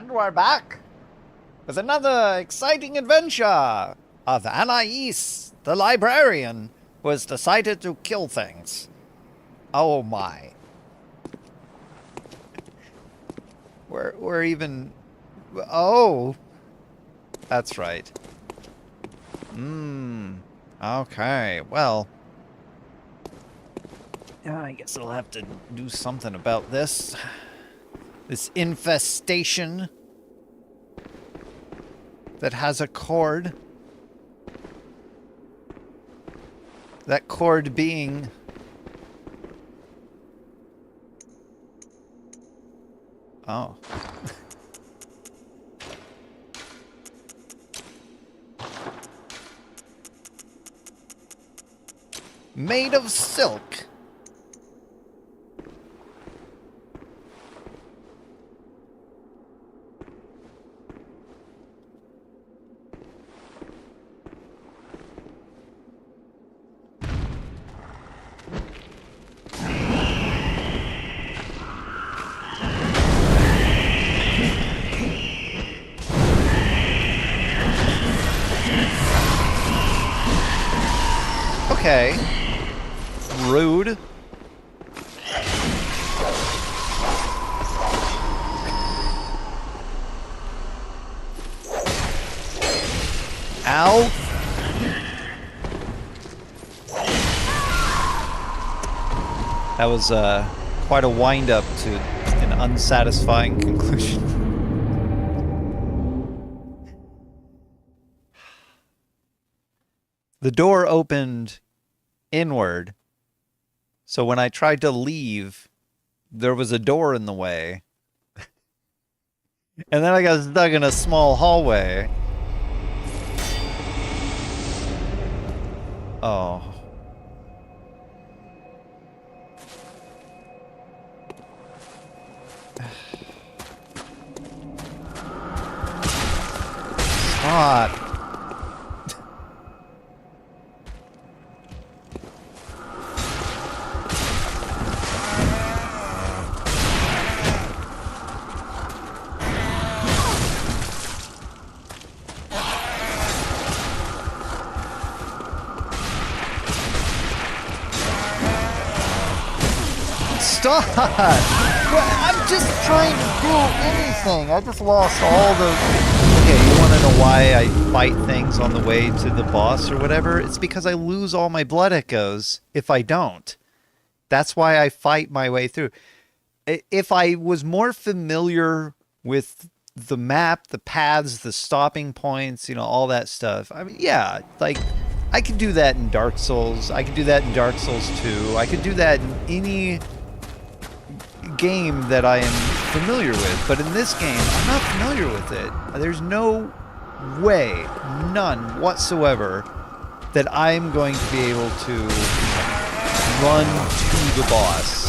And we're back with another exciting adventure of Anais, the librarian, who has decided to kill things. Oh my. We're even... Oh! That's right. Okay, well... Yeah, I guess I'll have to do something about this. This infestation that has a cord. That cord being... Oh. Made of silk. Okay. Rude. Ow. That was quite a wind-up to an unsatisfying conclusion. The door opened inward, so when I tried to leave, there was a door in the way. And then I got stuck in a small hallway. Oh. Stop. Stop! Well, I'm just trying to do anything. I just lost all the... Okay, you want to know why I fight things on the way to the boss or whatever? It's because I lose all my blood echoes if I don't. That's why I fight my way through. If I was more familiar with the map, the paths, the stopping points, you know, all that stuff, I mean, yeah, like... I could do that in Dark Souls. I could do that in Dark Souls 2. I could do that in any game that I am familiar with, but in this game I'm not familiar with it. There's no way, none whatsoever, that I'm going to be able to run to the boss.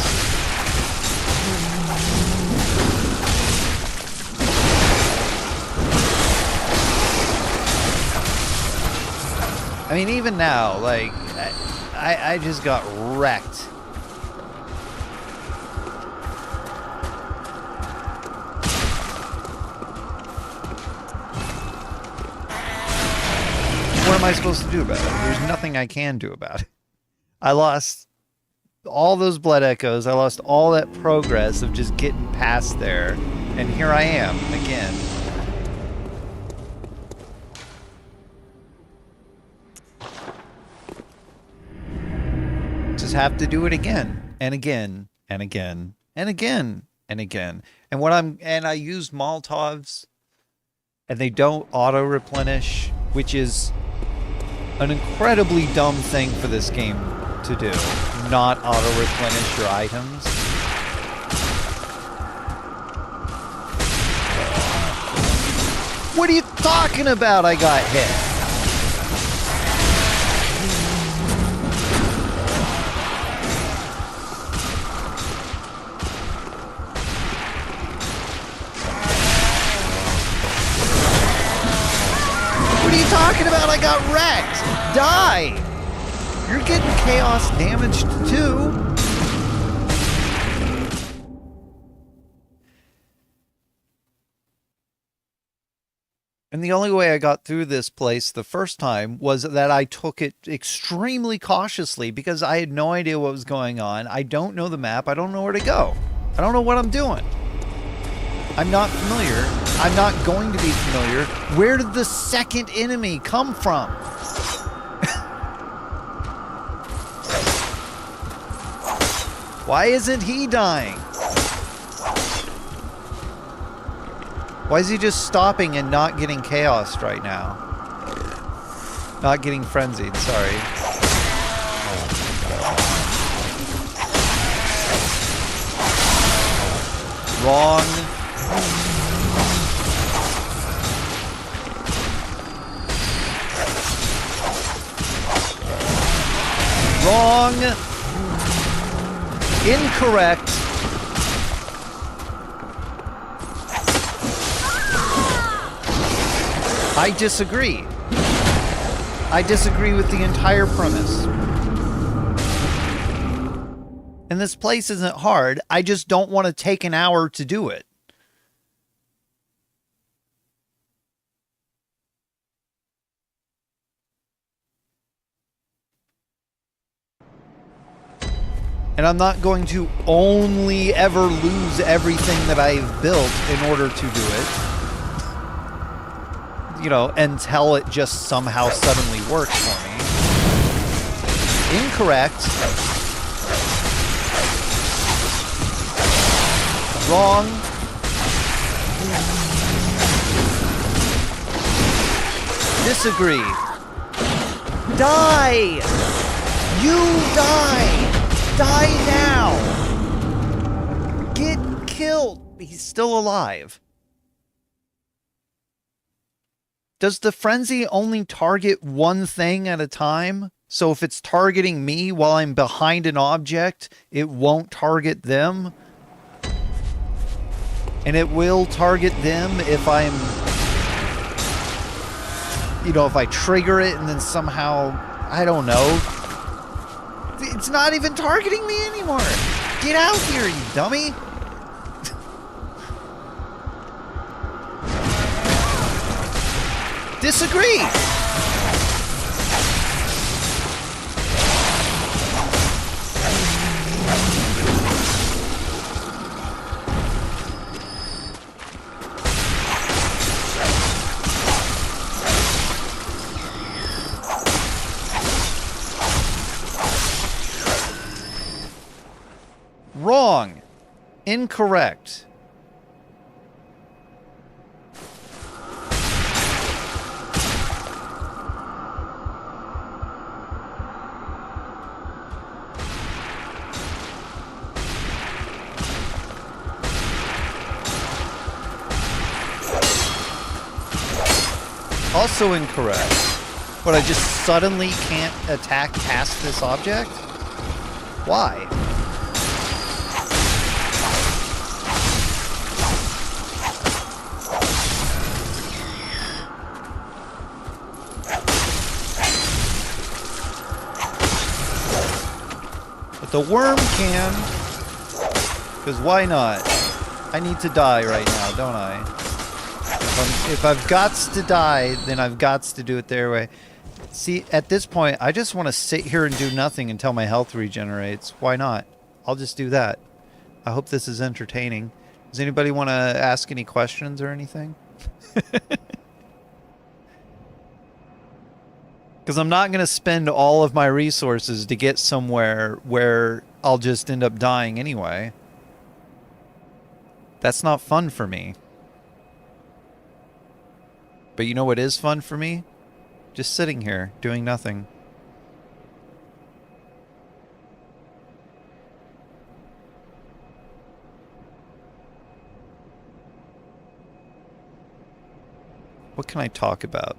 I mean, even now, like, I just got wrecked. What am I supposed to do about it? There's nothing I can do about it. I lost all those blood echoes. I lost all that progress of just getting past there. And here I am again. Just have to do it again and again and again and again and again. And I use Molotovs and they don't auto replenish, which is an incredibly dumb thing for this game to do. Not auto-replenish your items. What are you talking about? I got hit. What are you talking about? I got wrecked. Die! You're getting chaos damaged too. And the only way I got through this place the first time was that I took it extremely cautiously because I had no idea what was going on. I don't know the map. I don't know where to go. I don't know what I'm doing. I'm not familiar. I'm not going to be familiar. Where did the second enemy come from? Why isn't he dying? Why is he just stopping and not getting chaosed right now? Not getting frenzied, sorry. Wrong. Wrong. Incorrect. I disagree. I disagree with the entire premise. And this place isn't hard. I just don't want to take an hour to do it. And I'm not going to only ever lose everything that I've built in order to do it. You know, until it just somehow suddenly works for me. Incorrect. Wrong. Disagree. Die! You die! Die now! Get killed! He's still alive. Does the frenzy only target one thing at a time? So if it's targeting me while I'm behind an object, it won't target them? And it will target them if I'm... You know, if I trigger it and then somehow... I don't know. It's not even targeting me anymore! Get out here, you dummy! Disagree! Wrong. Incorrect. Also incorrect. But I just suddenly can't attack past this object? Why? But the worm can. Because why not? I need to die right now, don't I? If I've gots to die, then I've gots to do it their way. See, at this point, I just want to sit here and do nothing until my health regenerates. Why not? I'll just do that. I hope this is entertaining. Does anybody want to ask any questions or anything? Because I'm not going to spend all of my resources to get somewhere where I'll just end up dying anyway. That's not fun for me. But you know what is fun for me? Just sitting here, doing nothing. What can I talk about?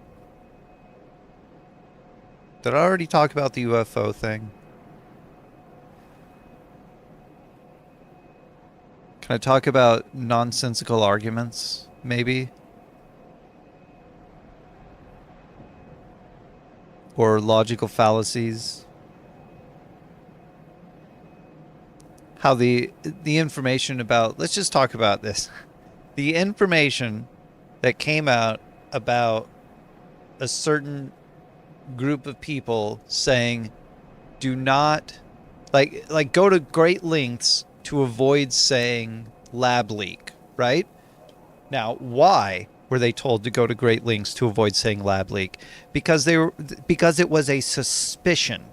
Did I already talk about the UFO thing? Can I talk about nonsensical arguments, maybe? Or logical fallacies? How the information about... Let's just talk about this. The information that came out about a certain group of people saying, do not go to great lengths to avoid saying lab leak, right? Now, why were they told to go to great lengths to avoid saying lab leak? Because it was a suspicion,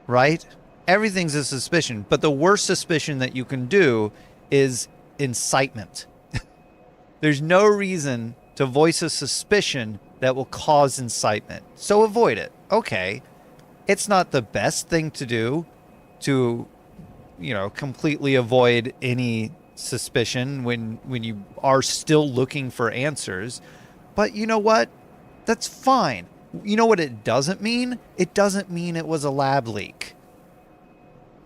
right? Everything's a suspicion, but the worst suspicion that you can do is incitement. There's no reason to voice a suspicion that will cause incitement. So avoid it. Okay. It's not the best thing to do to, completely avoid any suspicion when you are still looking for answers. But you know what? That's fine. You know what it doesn't mean? It doesn't mean it was a lab leak.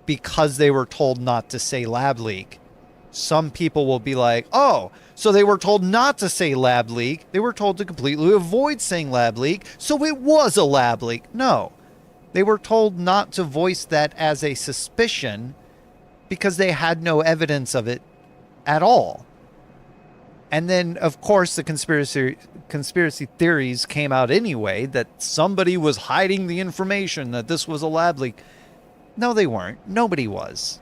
Because they were told not to say lab leak. Some people will be like, oh, so they were told not to say lab leak. They were told to completely avoid saying lab leak. So it was a lab leak. No, they were told not to voice that as a suspicion because they had no evidence of it at all. And then, of course, the conspiracy theories came out anyway that somebody was hiding the information that this was a lab leak. No, they weren't. Nobody was.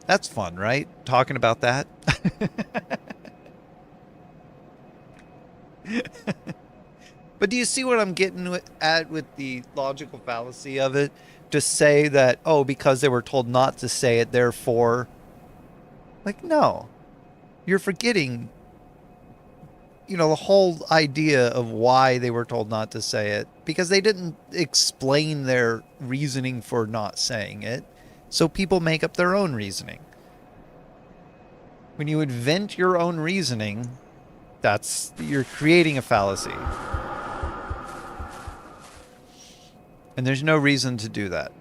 That's fun, right? Talking about that. But do you see what I'm getting at with the logical fallacy of it? To say that, oh, because they were told not to say it, therefore... Like, no. You're forgetting, the whole idea of why they were told not to say it. Because they didn't explain their reasoning for not saying it. So people make up their own reasoning. When you invent your own reasoning, you're creating a fallacy. And there's no reason to do that.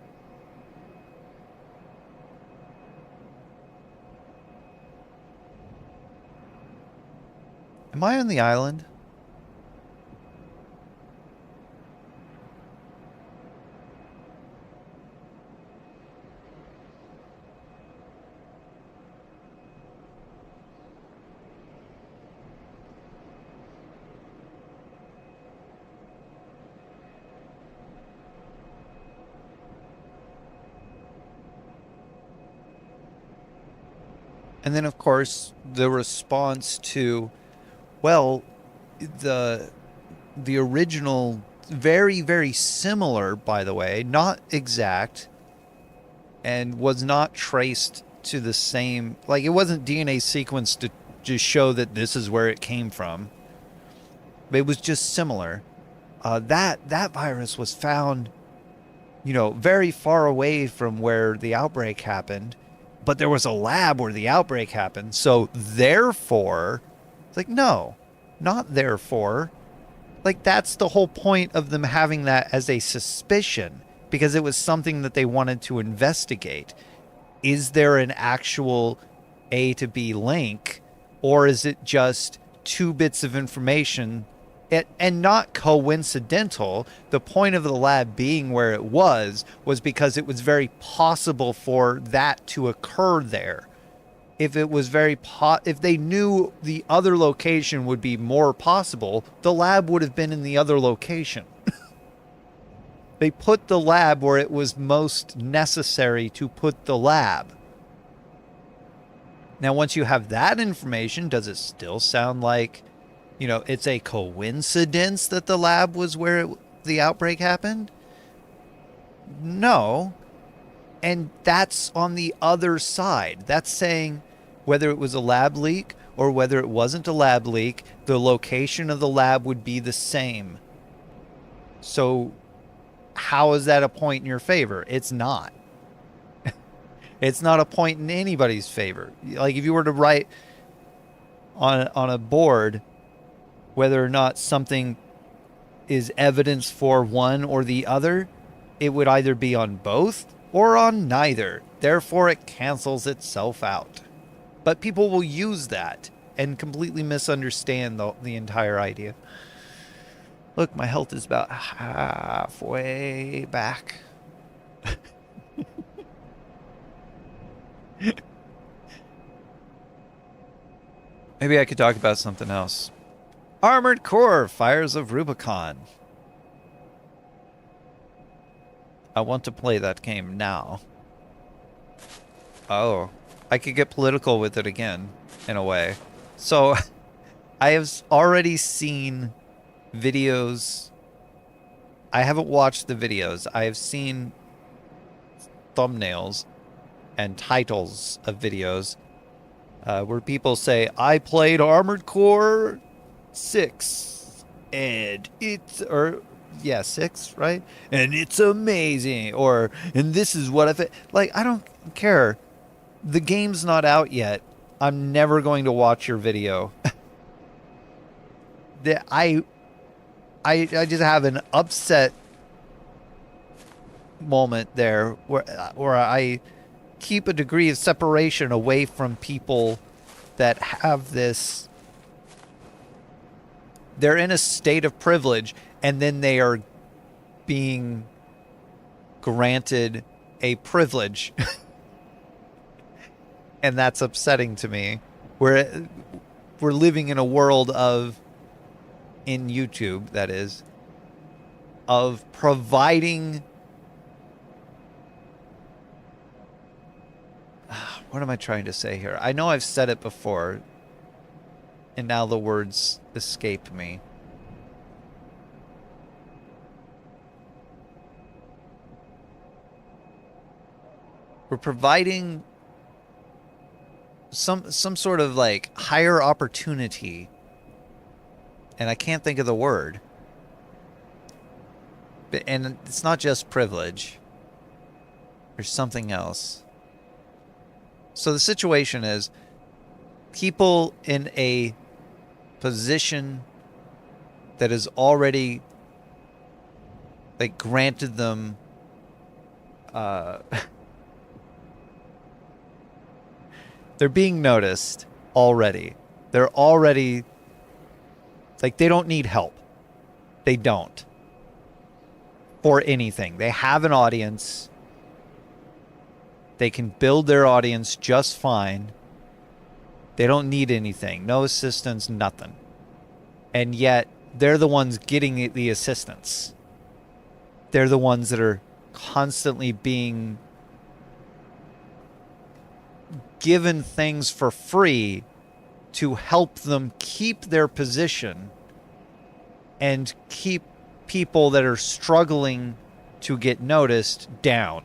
Am I on the island? And then, of course, the response to, well, the original, very, very similar, by the way, not exact, and was not traced to the same, like, it wasn't DNA sequenced to just show that this is where it came from. It was just similar. That virus was found, very far away from where the outbreak happened. But there was a lab where the outbreak happened. So therefore, it's like, no, not therefore. Like, that's the whole point of them having that as a suspicion, because it was something that they wanted to investigate. Is there an actual A to B link, or is it just two bits of information and not coincidental? The point of the lab being where it was because it was very possible for that to occur there. If it was if they knew the other location would be more possible, the lab would have been in the other location. They put the lab where it was most necessary to put the lab. Now, once you have that information, does it still sound like, it's a coincidence that the lab was where the outbreak happened? No. And that's on the other side. That's saying whether it was a lab leak or whether it wasn't a lab leak, the location of the lab would be the same. So how is that a point in your favor? It's not. It's not a point in anybody's favor. Like, if you were to write on a board whether or not something is evidence for one or the other, it would either be on both or on neither. Therefore, it cancels itself out. But people will use that and completely misunderstand the entire idea. Look, my health is about halfway back. Maybe I could talk about something else. Armored Core Fires of Rubicon. I want to play that game now. Oh, I could get political with it again, in a way. So, I have already seen videos. I haven't watched the videos. I have seen thumbnails and titles of videos where people say, I played Armored Core 6 and it's, or yeah, 6, right? And it's amazing. Or, and this is what like, I don't care. The game's not out yet. I'm never going to watch your video. I just have an upset moment there where I keep a degree of separation away from people that have this. They're in a state of privilege, and then they are being granted a privilege. And that's upsetting to me. We're living in a world of, in YouTube, that is, of providing. What am I trying to say here? I know I've said it before, and now the words escape me. We're providing some sort of like higher opportunity, and I can't think of the word. And it's not just privilege. There's something else. So the situation is people in a position that is already like granted them they're being noticed already. They're already, like, they don't need help. They don't. For anything. They have an audience. They can build their audience just fine. They don't need anything. No assistance, nothing. And yet, they're the ones getting the assistance. They're the ones that are constantly being given things for free to help them keep their position and keep people that are struggling to get noticed down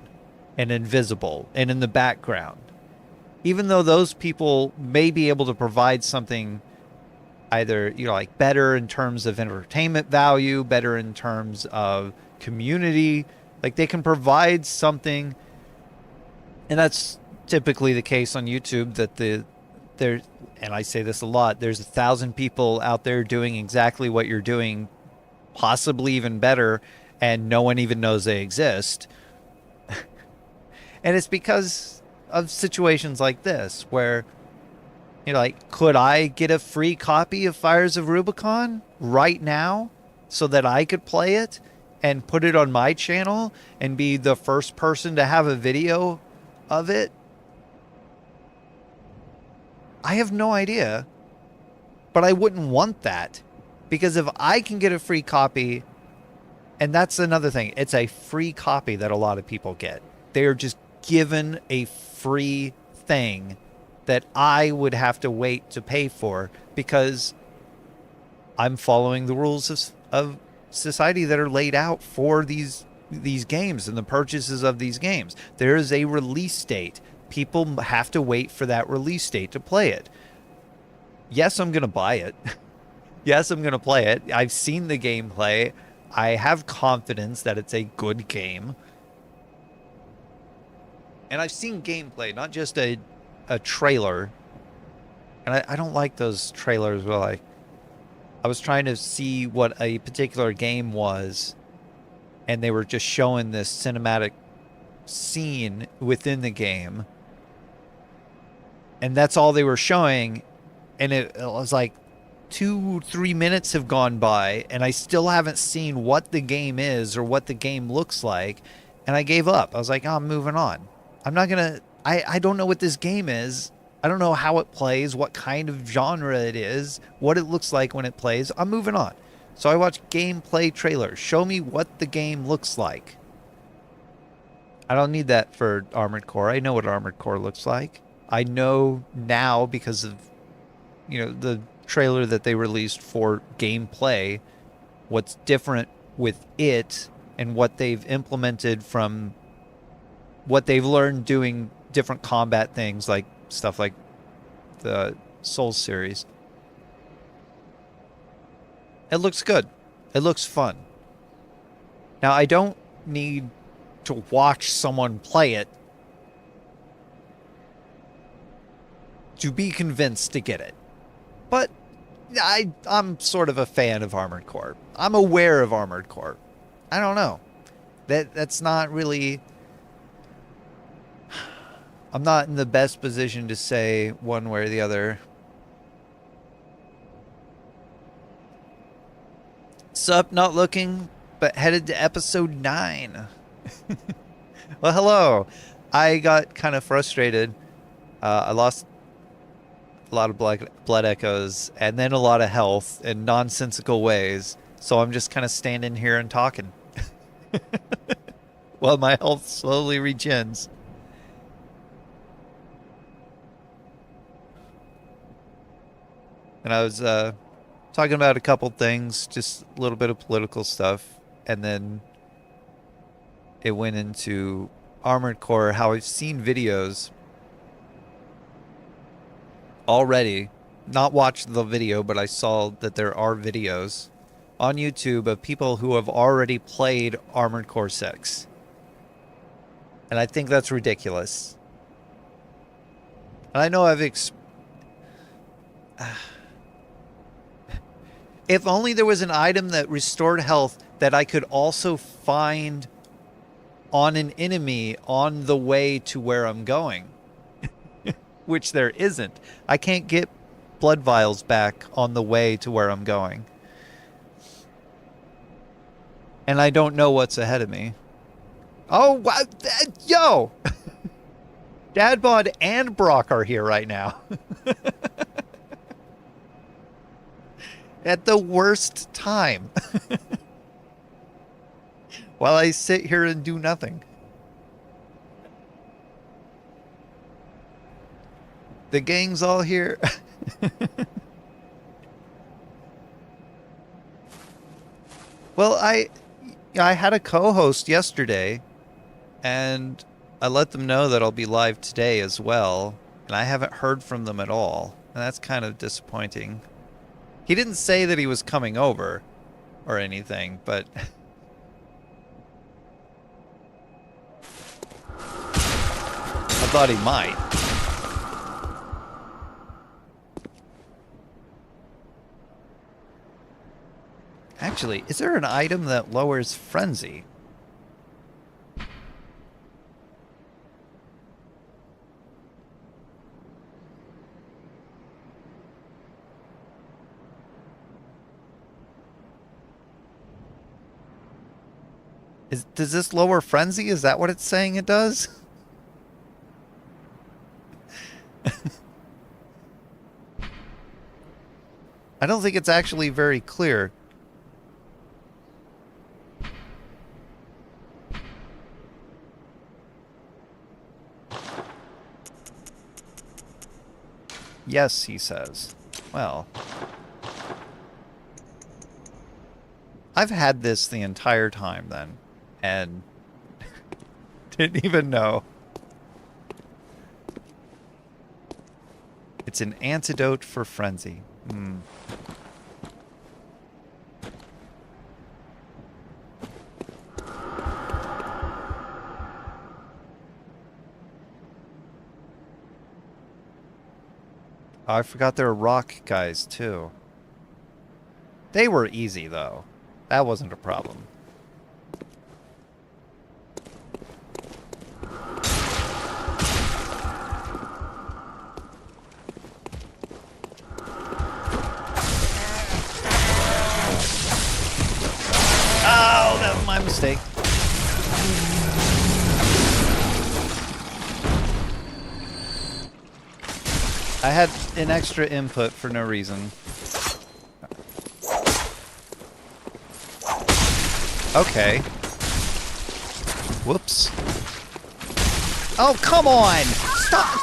and invisible and in the background. Even though those people may be able to provide something either, you know, like better in terms of entertainment value, better in terms of community, like they can provide something. And that's typically the case on YouTube, that there, and I say this a lot, there's 1,000 people out there doing exactly what you're doing, possibly even better, and no one even knows they exist. And it's because of situations like this where, you know, like, could I get a free copy of Fires of Rubicon right now so that I could play it and put it on my channel and be the first person to have a video of it? I have no idea, but I wouldn't want that, because if I can get a free copy, and that's another thing, it's a free copy that a lot of people get. They are just given a free thing that I would have to wait to pay for because I'm following the rules of society that are laid out for these games and the purchases of these games. There is a release date. People have to wait for that release date to play it. Yes, I'm going to buy it. Yes, I'm going to play it. I've seen the gameplay. I have confidence that it's a good game. And I've seen gameplay, not just a trailer. And I don't like those trailers where I was trying to see what a particular game was, and they were just showing this cinematic scene within the game. And that's all they were showing. And it was like 2-3 minutes have gone by, and I still haven't seen what the game is or what the game looks like. And I gave up. I was like, oh, I'm moving on. I'm not going to, I don't know what this game is. I don't know how it plays, what kind of genre it is, what it looks like when it plays. I'm moving on. So I watch gameplay trailers. Show me what the game looks like. I don't need that for Armored Core. I know what Armored Core looks like. I know now because of, the trailer that they released for gameplay, what's different with it and what they've implemented from what they've learned doing different combat things, like stuff like the Souls series. It looks good. It looks fun. Now, I don't need to watch someone play it to be convinced to get it. But I'm sort of a fan of Armored Core. I'm aware of Armored Core. I don't know. That's not really... I'm not in the best position to say one way or the other. Sup, not looking, but headed to episode 9. Well, hello. I got kind of frustrated. I lost a lot of blood echoes and then a lot of health in nonsensical ways. So I'm just kind of standing here and talking. While my health slowly regens. And I was talking about a couple things, just a little bit of political stuff, and then it went into Armored Core, how I've seen videos already, not watched the video, but I saw that there are videos on YouTube of people who have already played Armored Core 6. And I think that's ridiculous. And I know I've if only there was an item that restored health that I could also find on an enemy on the way to where I'm going. Which there isn't. I can't get blood vials back on the way to where I'm going. And I don't know what's ahead of me. Oh, wow. Yo! Dadbod and Brock are here right now. At the worst time. While I sit here and do nothing. The gang's all here. Well, I had a co-host yesterday, and I let them know that I'll be live today as well, and I haven't heard from them at all, and that's kind of disappointing. He didn't say that he was coming over or anything, but I thought he might. Actually, is there an item that lowers frenzy? Does this lower frenzy? Is that what it's saying it does? I don't think it's actually very clear. Yes, he says. Well, I've had this the entire time then, and didn't even know. It's an antidote for frenzy. Oh, I forgot there were rock guys, too. They were easy, though. That wasn't a problem. Oh, that was my mistake. I had an extra input for no reason. Okay. Whoops. Oh, come on! Stop!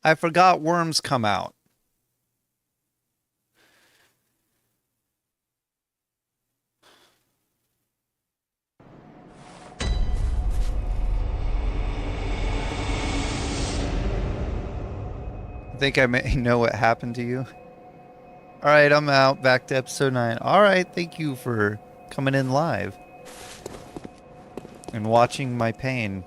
I forgot worms come out. I think I may know what happened to you. Alright, I'm out. Back to episode 9. Alright, thank you for coming in live. And watching my pain.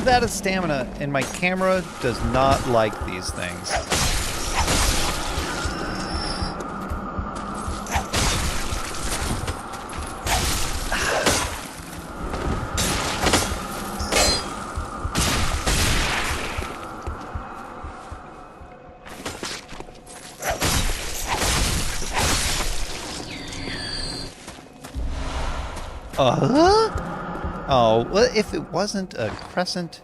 That is stamina, and my camera does not like these things. Oh, well, if it wasn't a crescent...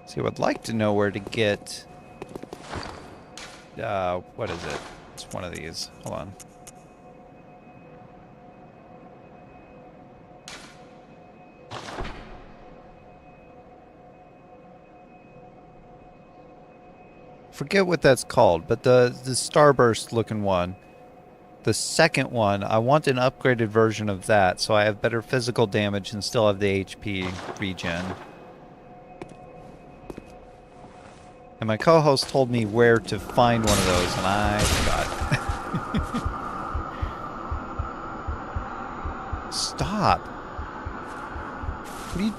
See, I would like to know where to get... what is it? It's one of these. Hold on. Forget what that's called, but the starburst looking one. The second one, I want an upgraded version of that so I have better physical damage and still have the HP regen. And my co-host told me where to find one of those, and I forgot. Stop. What are you...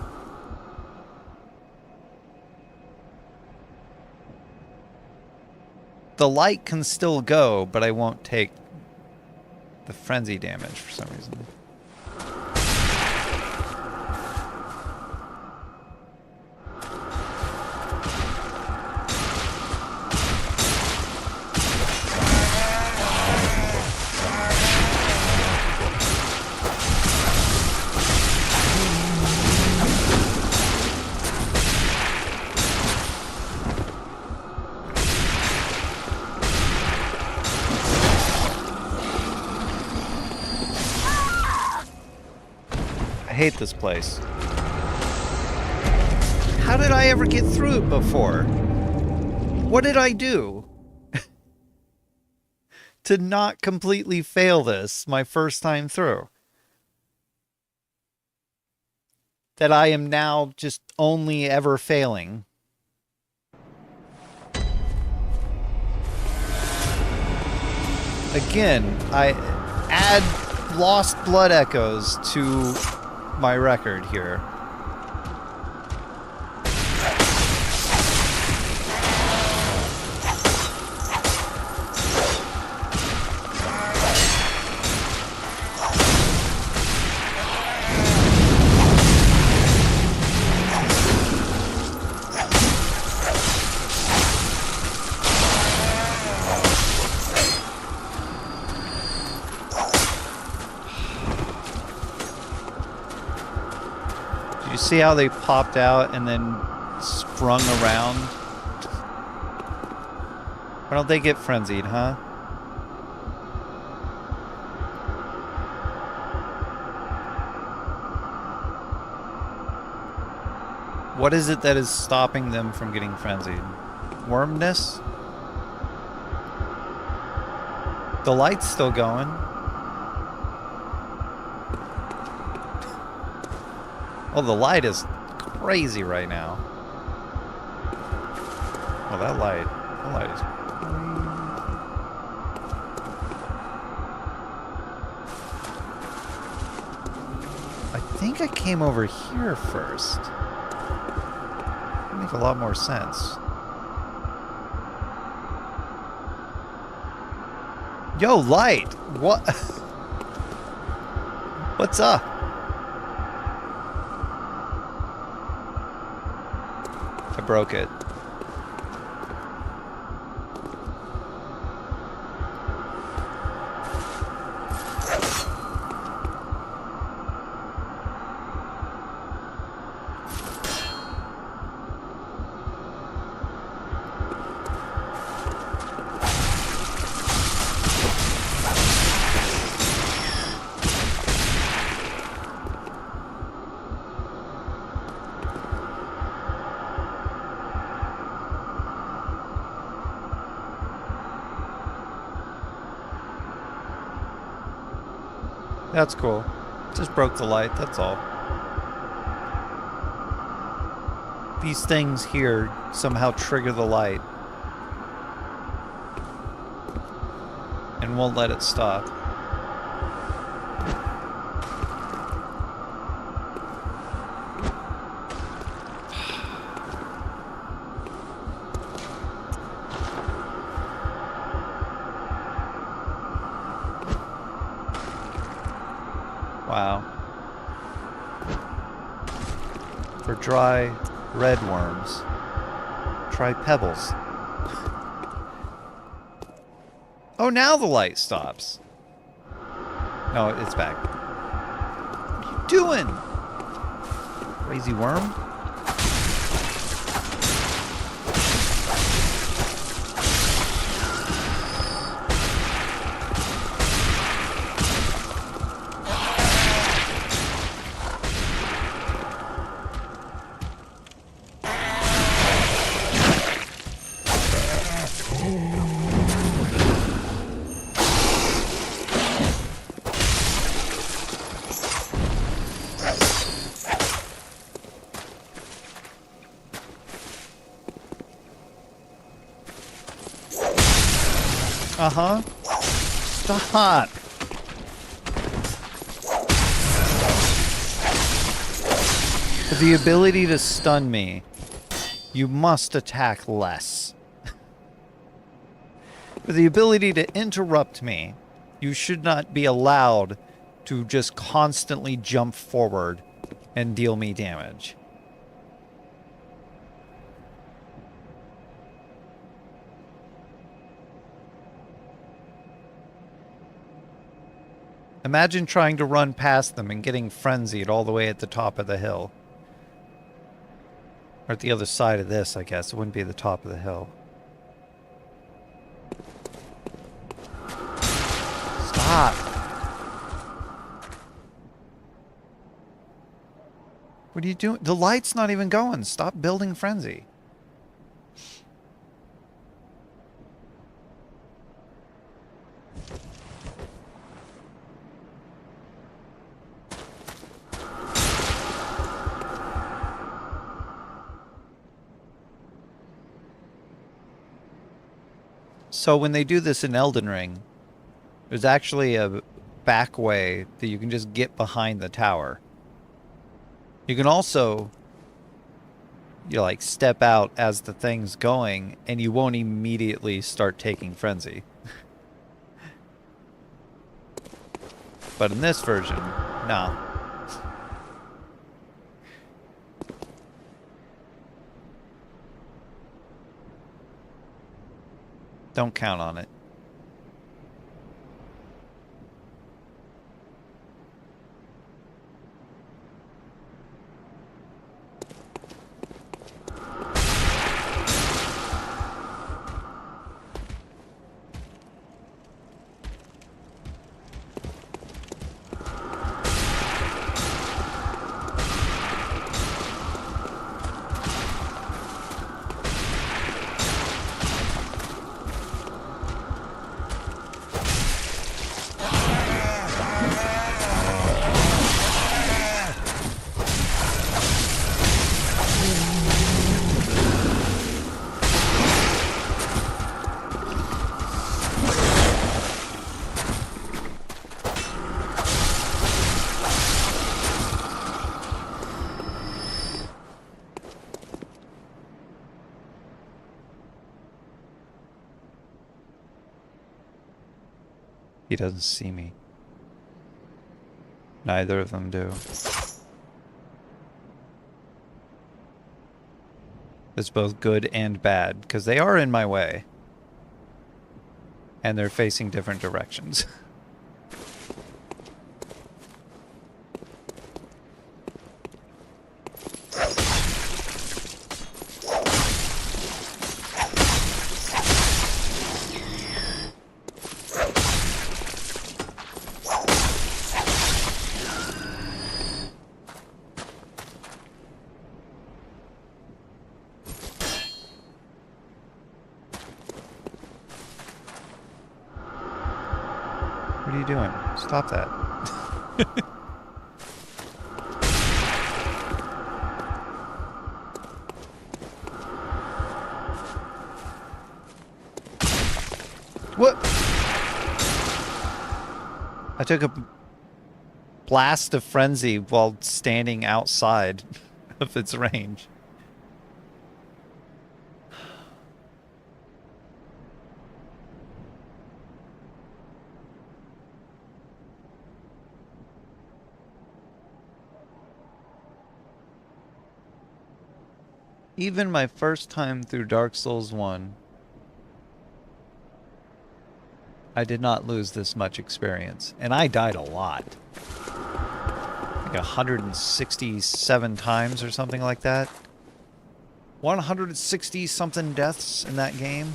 The light can still go, but I won't take the frenzy damage for some reason. I hate this place. How did I ever get through it before? What did I do to not completely fail this my first time through? That I am now just only ever failing. Again, I add Lost Blood Echoes to my record here. See how they popped out and then sprung around? Why don't they get frenzied, huh? What is it that is stopping them from getting frenzied? Wormness? The light's still going. Oh, the light is crazy right now. Oh, that light is crazy. I think I came over here first. That'd make a lot more sense. Yo, light! What? What's up? I broke it. That's cool. Just broke the light, that's all. These things here somehow trigger the light. And won't let it stop. Wow. For dry red worms, try pebbles. Oh, now the light stops. No, it's back. What are you doing? Crazy worm? Uh-huh. Stop. For the ability to stun me, you must attack less. For the ability to interrupt me, you should not be allowed to just constantly jump forward and deal me damage. Imagine trying to run past them and getting frenzied all the way at the top of the hill. Or at the other side of this, I guess. It wouldn't be the top of the hill. Stop! What are you doing? The light's not even going. Stop building frenzy. So when they do this in Elden Ring, there's actually a back way that you can just get behind the tower. You can also, like, step out as the thing's going, and you won't immediately start taking frenzy. But in this version, no. Don't count on it. He doesn't see me. Neither of them do. It's both good and bad, because they are in my way. And they're facing different directions. What are you doing? Stop that. What? I took a blast of frenzy while standing outside of its range. Even my first time through Dark Souls 1, I did not lose this much experience. And I died a lot. Like 167 times or something like that. 160 something deaths in that game.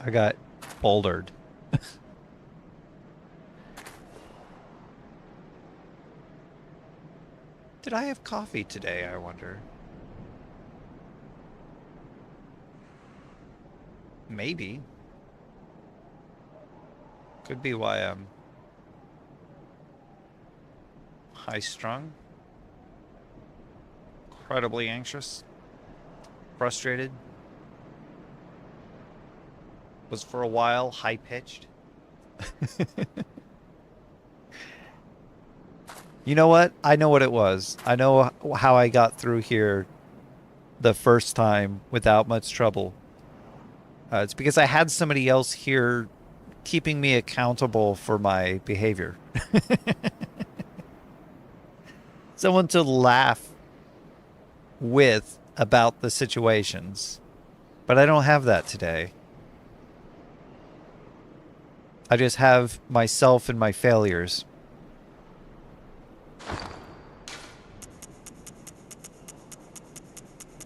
I got bouldered. Did I have coffee today, I wonder? Maybe. Could be why I'm high-strung. Incredibly anxious. Frustrated. Was for a while high-pitched. You know what? I know what it was. I know how I got through here the first time without much trouble. It's because I had somebody else here keeping me accountable for my behavior. Someone to laugh with about the situations. But I don't have that today. I just have myself and my failures.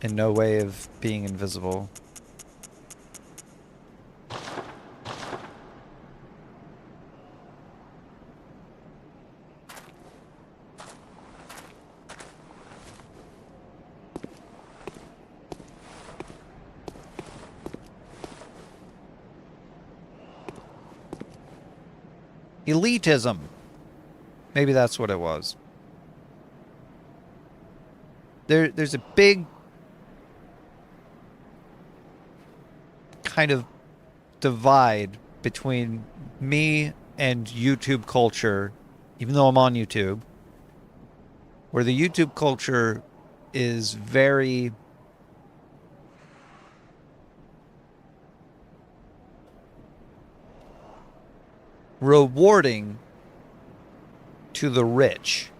And no way of being invisible. Elitism. Maybe that's what it was. There's a big kind of divide between me and YouTube culture, even though I'm on YouTube, where the YouTube culture is very rewarding to the rich.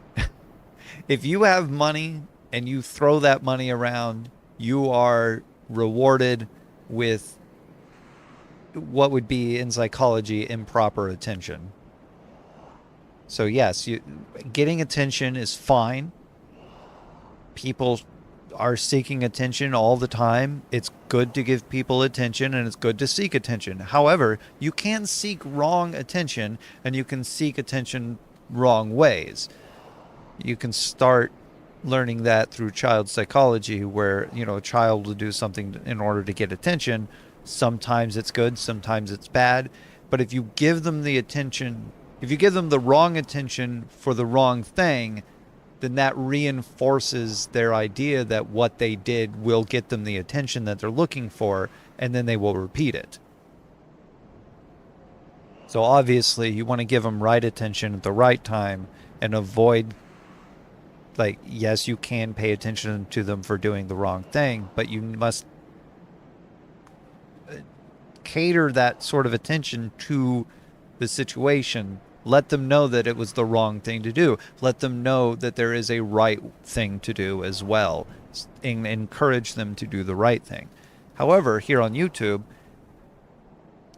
If you have money and you throw that money around, you are rewarded with what would be in psychology improper attention. So yes, getting attention is fine. People are seeking attention all the time. It's good to give people attention and it's good to seek attention. However, you can seek wrong attention and you can seek attention wrong ways. You can start learning that through child psychology where, a child will do something in order to get attention. Sometimes it's good, sometimes it's bad. But if you give them the attention, if you give them the wrong attention for the wrong thing, then that reinforces their idea that what they did will get them the attention that they're looking for, and then they will repeat it. So obviously, you want to give them right attention at the right time and avoid, like, yes, you can pay attention to them for doing the wrong thing, but you must cater that sort of attention to the situation. Let them know that it was the wrong thing to do. Let them know that there is a right thing to do as well. And encourage them to do the right thing. However, here on YouTube,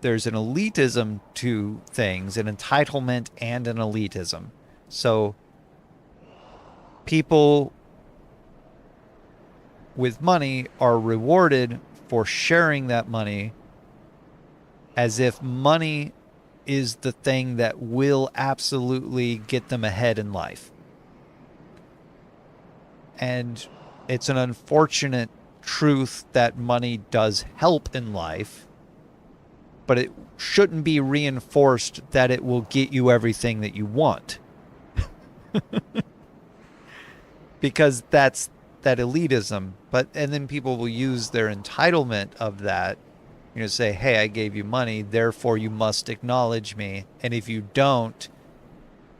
there's an elitism to things, an entitlement and an elitism. So people with money are rewarded for sharing that money as if money is the thing that will absolutely get them ahead in life. And it's an unfortunate truth that money does help in life, but it shouldn't be reinforced that it will get you everything that you want. Because that's that elitism. And then people will use their entitlement of that, say, hey, I gave you money, therefore you must acknowledge me. And if you don't,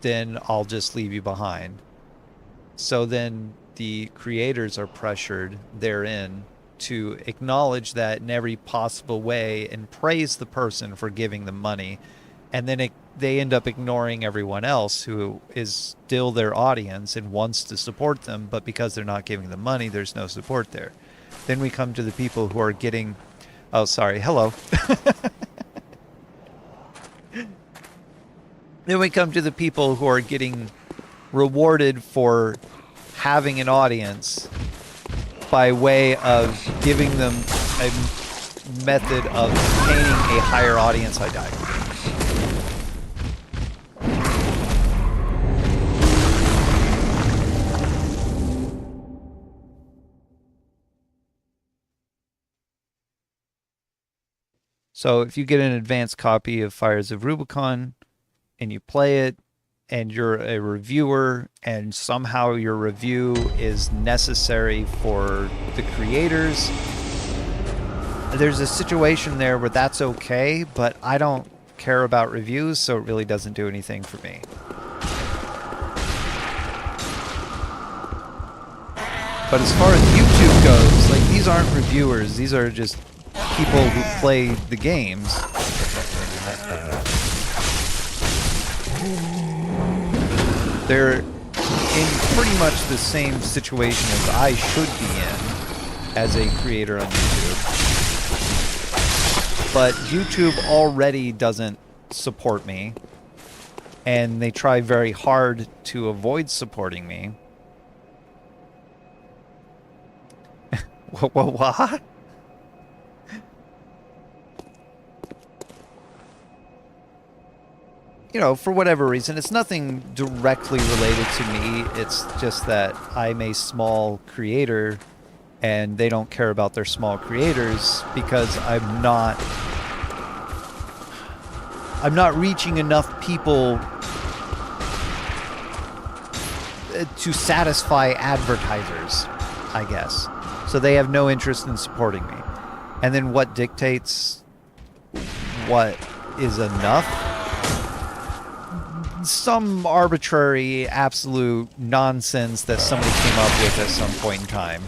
then I'll just leave you behind. So then the creators are pressured therein to acknowledge that in every possible way and praise the person for giving them money. And then they end up ignoring everyone else who is still their audience and wants to support them. But because they're not giving them money, there's no support there. Then we come to the people who are getting... Oh, sorry. Hello. Then we come to the people who are getting rewarded for having an audience by way of giving them a method of obtaining a higher audience. I died. So if you get an advanced copy of Fires of Rubicon and you play it and you're a reviewer and somehow your review is necessary for the creators, there's a situation there where that's okay, but I don't care about reviews, so it really doesn't do anything for me. But as far as YouTube goes, like, these aren't reviewers, these are just people who play the games. They're in pretty much the same situation as I should be in as a creator on YouTube. But YouTube already doesn't support me, and they try very hard to avoid supporting me. What? For whatever reason, it's nothing directly related to me. It's just that I'm a small creator and they don't care about their small creators because I'm not reaching enough people to satisfy advertisers, I guess. So they have no interest in supporting me. And then what dictates what is enough? Some arbitrary, absolute nonsense that somebody came up with at some point in time.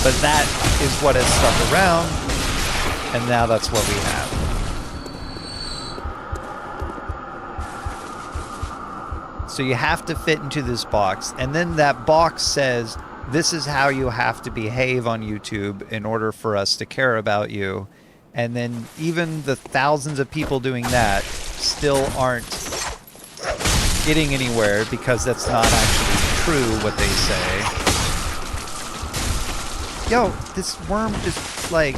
But that is what has stuck around, and now that's what we have. So you have to fit into this box, and then that box says, this is how you have to behave on YouTube in order for us to care about you. And then even the thousands of people doing that still aren't getting anywhere because that's not actually true what they say. Yo, this worm just like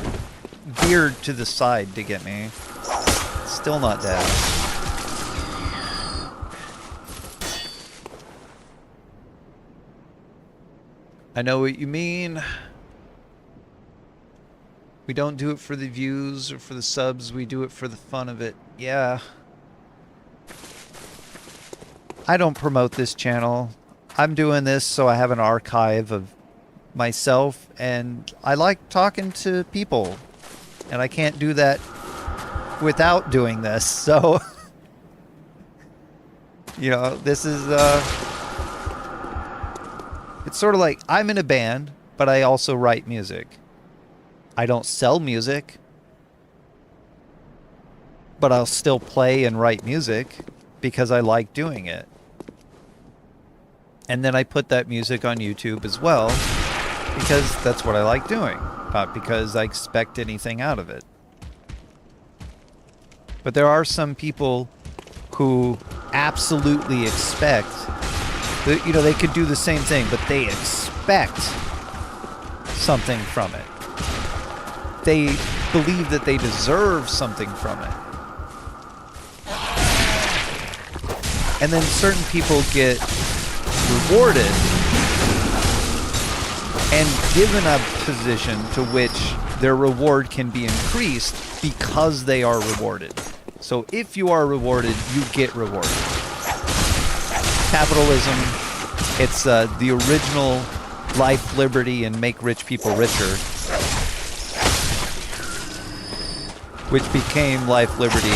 veered to the side to get me. Still not dead. I know what you mean. We don't do it for the views or for the subs, we do it for the fun of it. Yeah. I don't promote this channel. I'm doing this so I have an archive of myself, and I like talking to people. And I can't do that without doing this, so... you know, this is, it's sort of like, I'm in a band, but I also write music. I don't sell music, but I'll still play and write music because I like doing it. And then I put that music on YouTube as well because that's what I like doing, not because I expect anything out of it. But there are some people who absolutely expect, you know, they could do the same thing, but they expect something from it. They believe that they deserve something from it. And then certain people get rewarded and given a position to which their reward can be increased because they are rewarded. So if you are rewarded, you get rewarded. Capitalism, it's the original life, liberty, and make rich people richer, which became life, liberty.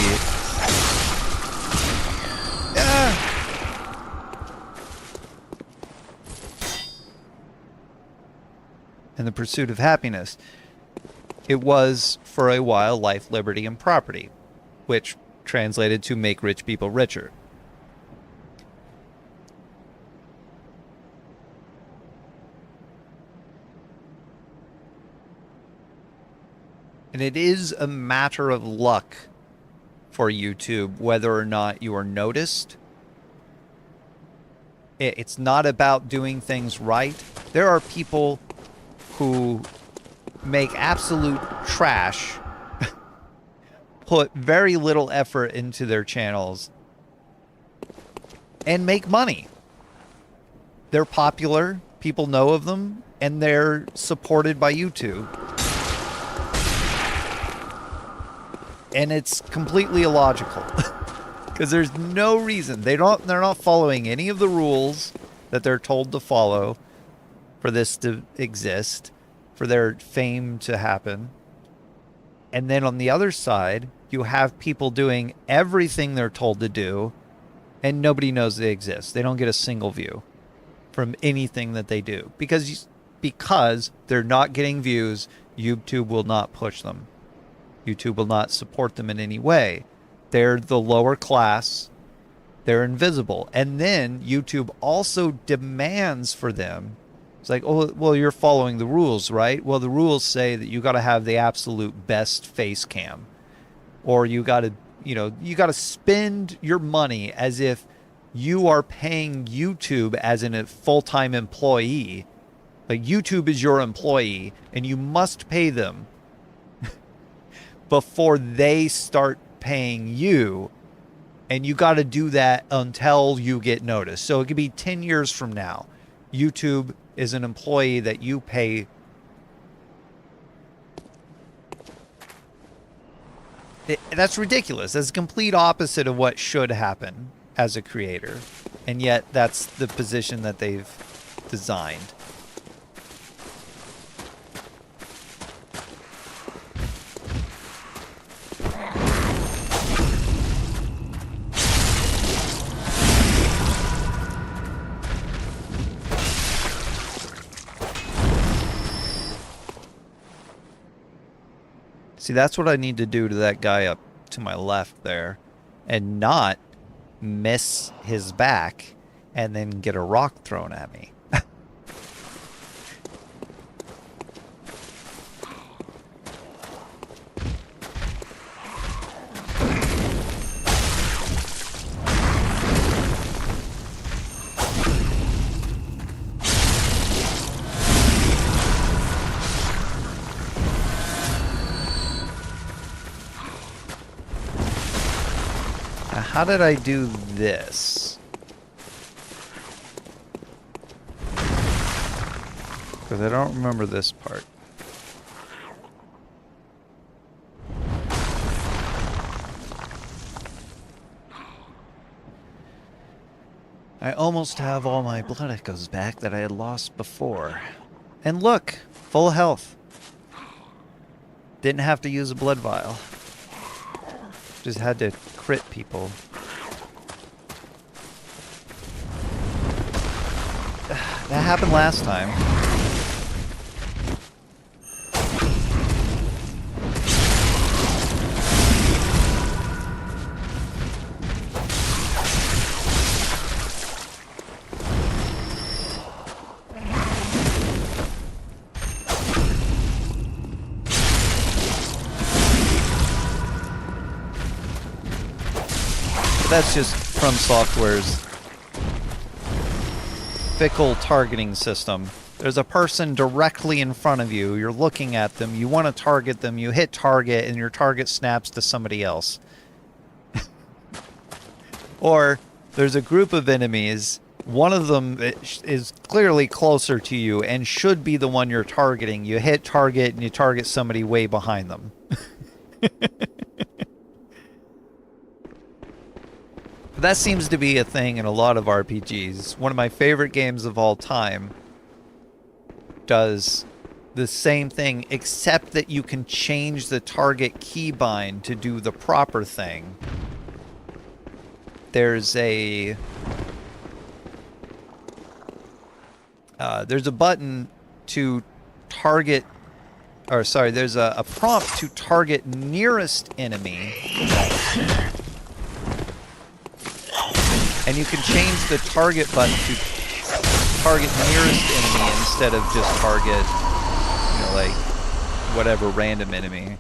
And the pursuit of happiness. It was, for a while, life, liberty, and property, which translated to make rich people richer. And it is a matter of luck for YouTube whether or not you are noticed. It's not about doing things right. There are people who make absolute trash, put very little effort into their channels, and make money. They're popular, people know of them, and they're supported by YouTube. And it's completely illogical. Because there's no reason. They're not following any of the rules that they're told to follow for this to exist, for their fame to happen. And then on the other side, you have people doing everything they're told to do, and nobody knows they exist. They don't get a single view from anything that they do. Because they're not getting views, YouTube will not push them. YouTube will not support them in any way. They're the lower class. They're invisible. And then YouTube also demands for them. It's like, oh, well, you're following the rules, right? Well, the rules say that you got to have the absolute best face cam. Or you got to, you got to spend your money as if you are paying YouTube as a full-time employee. Like, YouTube is your employee, and you must pay them before they start paying you. And you got to do that until you get noticed. So it could be 10 years from now. YouTube is an employee that you pay. That's ridiculous. That's the complete opposite of what should happen as a creator. And yet that's the position that they've designed. See, that's what I need to do to that guy up to my left there, and not miss his back and then get a rock thrown at me. how did I do this? Because I don't remember this part. I almost have all my blood echoes back that I had lost before. And look! Full health. Didn't have to use a blood vial. Just had to crit people. That happened last time. That's just From Software's fickle targeting system. There's a person directly in front of you, you're looking at them, you want to target them, you hit target, and your target snaps to somebody else. Or, there's a group of enemies, one of them is clearly closer to you and should be the one you're targeting. You hit target and you target somebody way behind them. That seems to be a thing in a lot of RPGs. One of my favorite games of all time does the same thing, except that you can change the target keybind to do the proper thing. There's a button to target, or sorry, there's a prompt to target nearest enemy. And you can change the target button to target nearest enemy instead of just target, you know, like, whatever random enemy.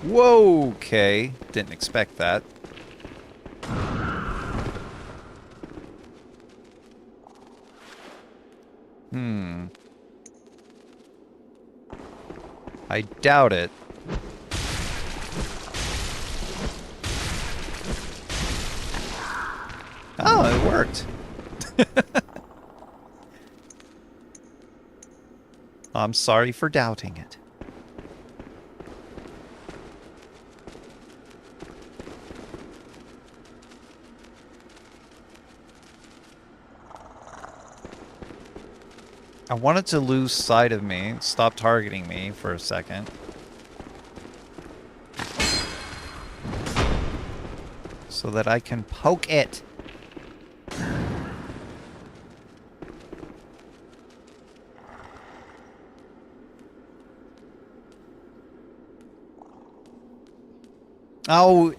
Whoa, okay. Didn't expect that. I doubt it. Oh, it worked. I'm sorry for doubting it. I wanted to lose sight of me, stop targeting me for a second. So that I can poke it. Oh.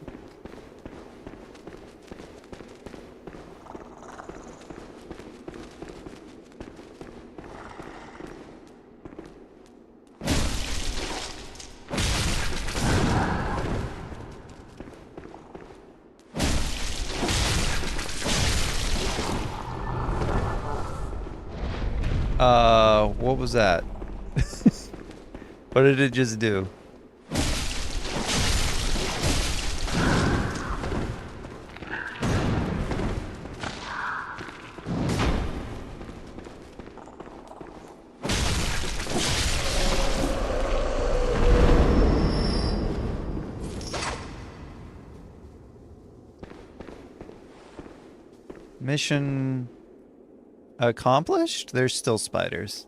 What was that? What did it just do? Mission accomplished? There's still spiders.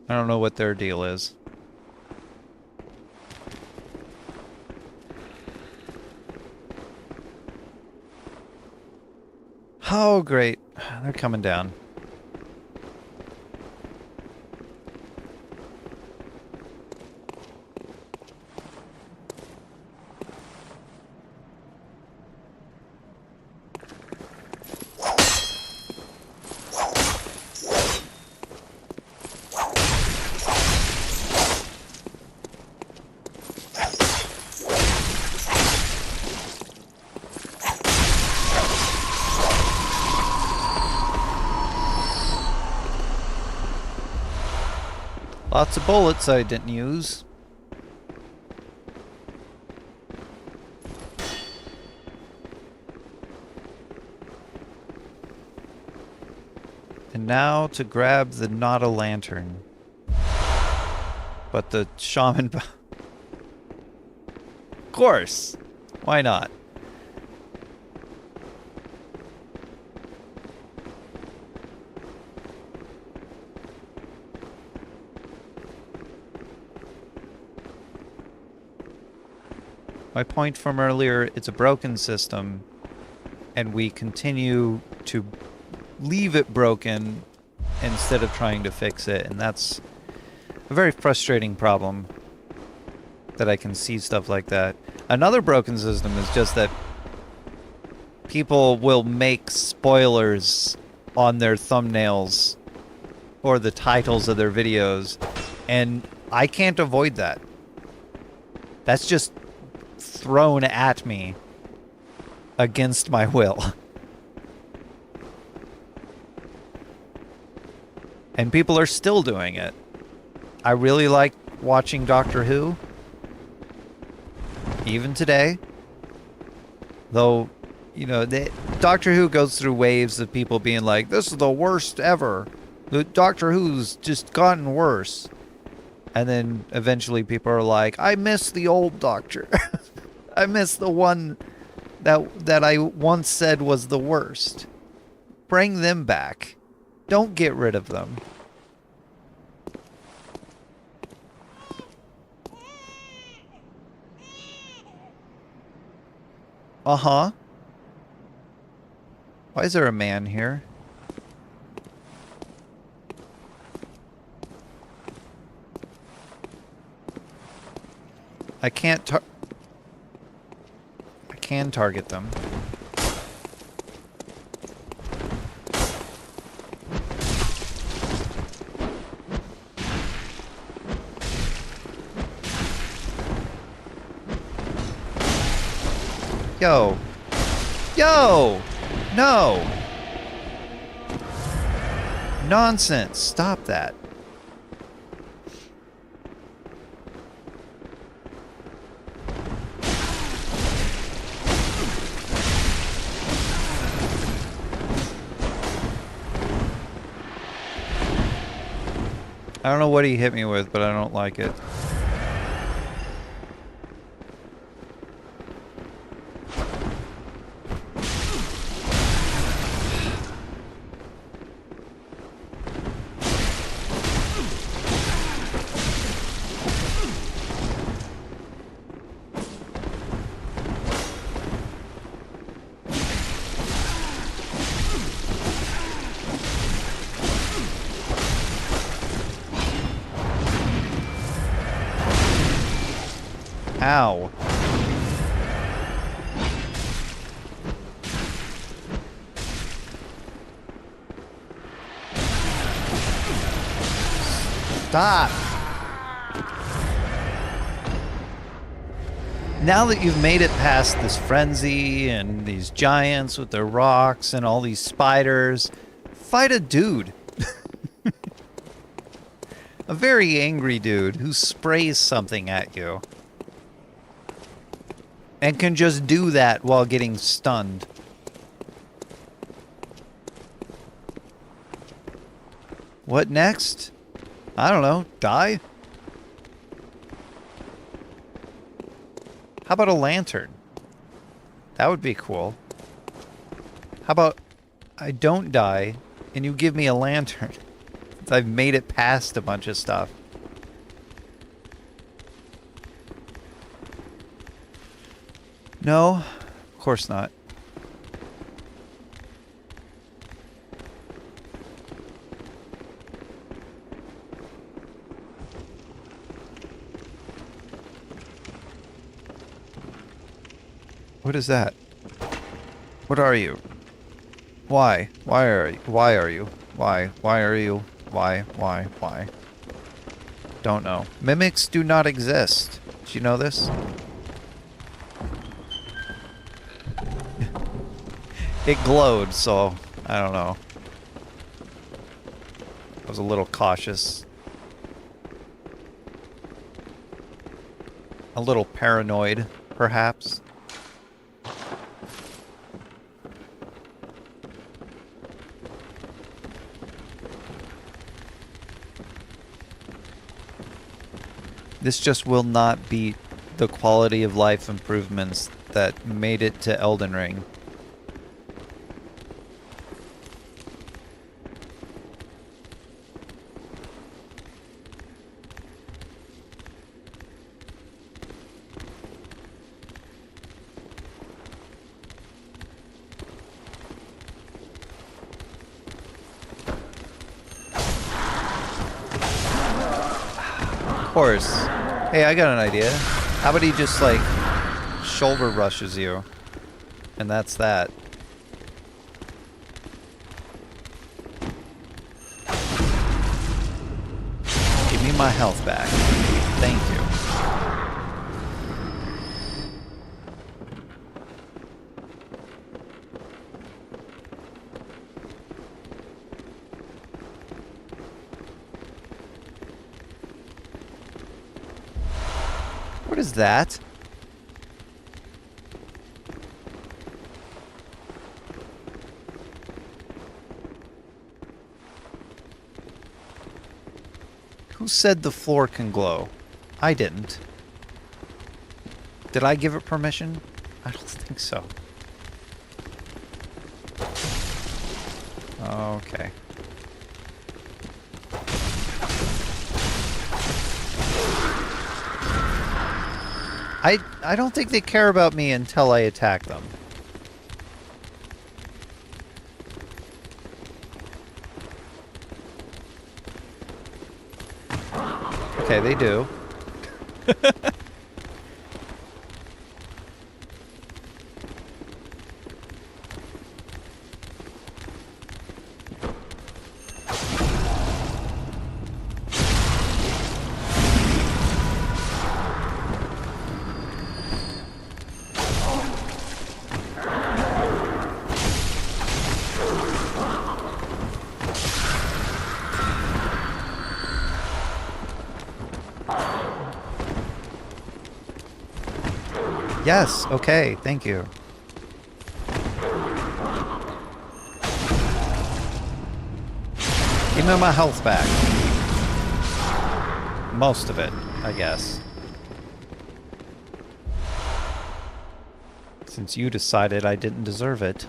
I don't know what their deal is. Oh, great. They're coming down. Lots of bullets I didn't use. And now to grab the not a lantern. But the shaman... Of course! Why not? My point from earlier, it's a broken system, and we continue to leave it broken instead of trying to fix it, and that's a very frustrating problem that I can see stuff like that. Another broken system is just that people will make spoilers on their thumbnails or the titles of their videos, and I can't avoid that. That's just thrown at me against my will. And people are still doing it. I really like watching Doctor Who. Even today. Though, you know, Doctor Who goes through waves of people being like, this is the worst ever. The Doctor Who's just gotten worse. And then eventually people are like, I miss the old Doctor. I miss the one that I once said was the worst. Bring them back. Don't get rid of them. Uh-huh. Why is there a man here? I can target them. Yo. Yo! No! Nonsense. Stop that. I don't know what he hit me with, but I don't like it. Ow. Stop. Now that you've made it past this frenzy and these giants with their rocks and all these spiders, fight a dude. A very angry dude who sprays something at you. And can just do that while getting stunned. What next? I don't know. Die? How about a lantern? That would be cool. How about I don't die and you give me a lantern? Since I've made it past a bunch of stuff. No, of course not. What is that? What are you? Why? Why are you? Why are you? Why? Why are you? Why? Why? Why? Don't know. Mimics do not exist. Did you know this? It glowed, so I don't know. I was a little cautious. A little paranoid, perhaps. This just will not beat the quality of life improvements that made it to Elden Ring. Of course. Hey, I got an idea. How about he just, like, shoulder rushes you? And that's that. Give me my health back. Thank you. What is that? Who said the floor can glow? I didn't. Did I give it permission? I don't think so. Okay. I don't think they care about me until I attack them. Okay, they do. Yes, okay, thank you. Give me my health back. Most of it, I guess. Since you decided I didn't deserve it.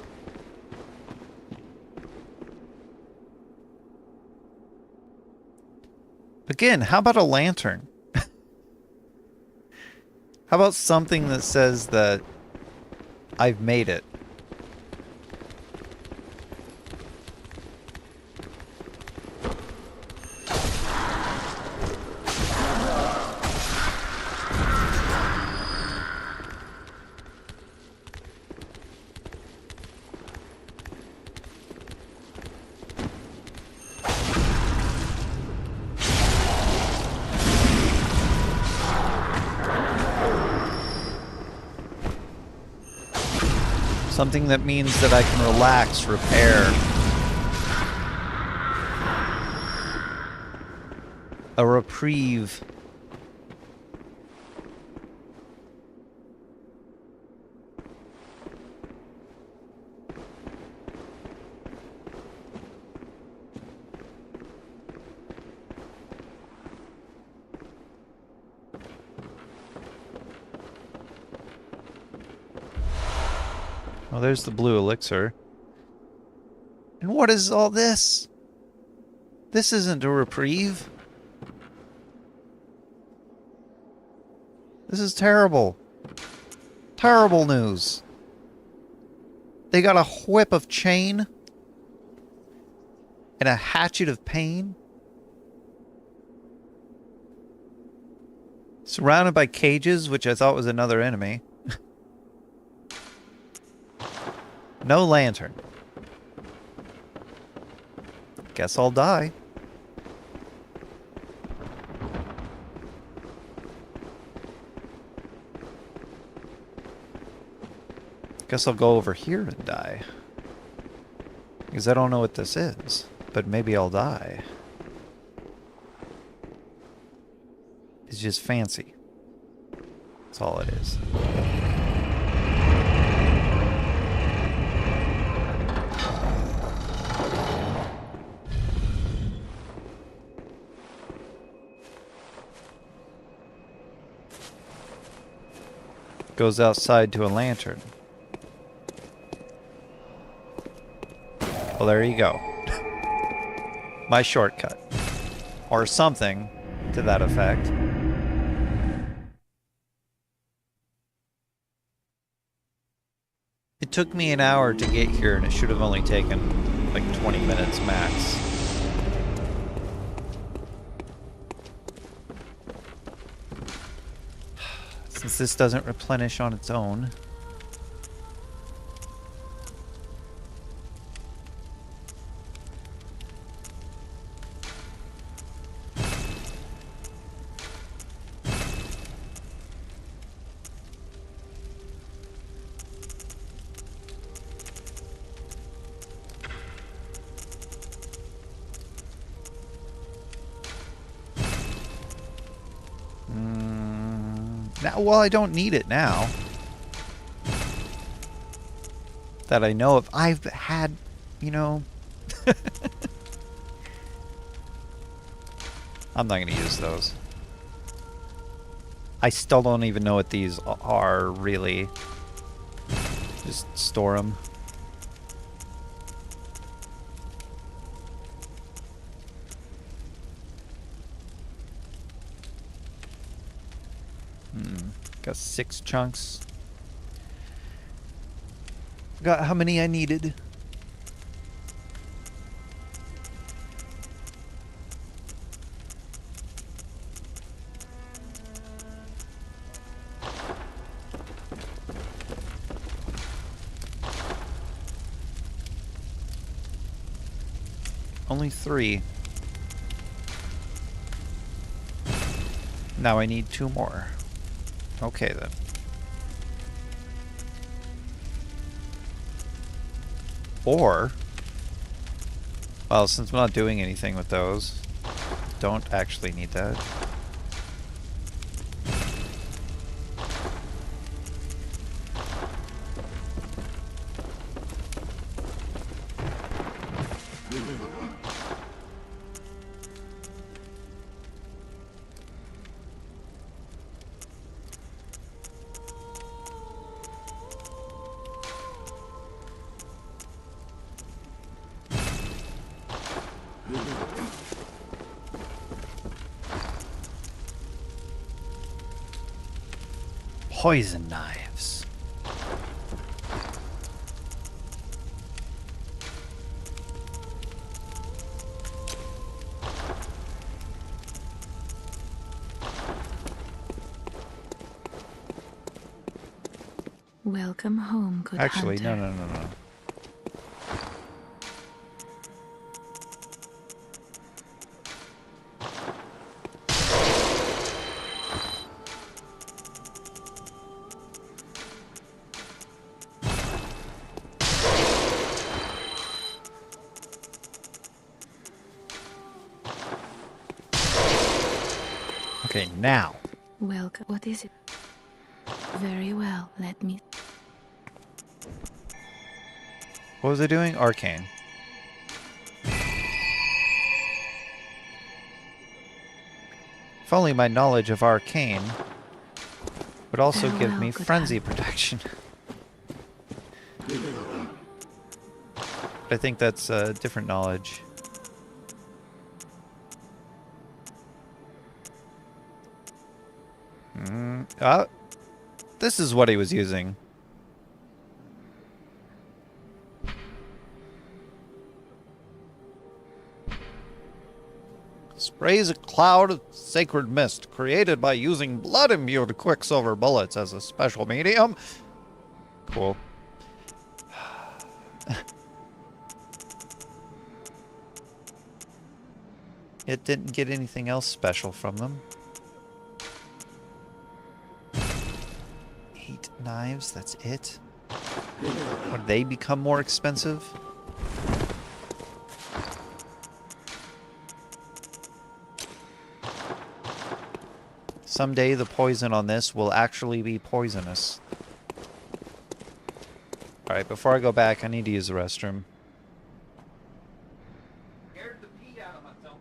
Again, how about a lantern? How about something that says that I've made it? Something that means that I can relax, repair. A reprieve. Oh, there's the blue elixir. And what is all this? This isn't a reprieve. This is terrible. Terrible news. They got a whip of chain and a hatchet of pain. Surrounded by cages, which I thought was another enemy. No lantern. Guess I'll die. Guess I'll go over here and die. Because I don't know what this is. But maybe I'll die. It's just fancy. That's all it is. Goes outside to a lantern. Well, there you go. My shortcut. Or something to that effect. It took me an hour to get here, and it should have only taken like 20 minutes max. Since this doesn't replenish on its own. Now, well, I don't need it now. That I know of. I've had, you know... I'm not going to use those. I still don't even know what these are, really. Just store them. Got 6 chunks. Got how many I needed. Only 3. Now I need 2 more. Okay, then. Or, well, since I'm not doing anything with those, don't actually need that. Poison knives. Welcome home, good Actually, hunter. no. Okay, now. Welcome. What is it? Very well, let me... What was I doing? Arcane. If only my knowledge of arcane would also give me frenzy protection. I think that's a different knowledge. This is what he was using. Sprays a cloud of sacred mist created by using blood-imbued quicksilver bullets as a special medium. Cool. It didn't get anything else special from them. 8 knives, that's it? Would they become more expensive? Someday the poison on this will actually be poisonous. Alright, before I go back, I need to use the restroom. Scared the pee out of myself.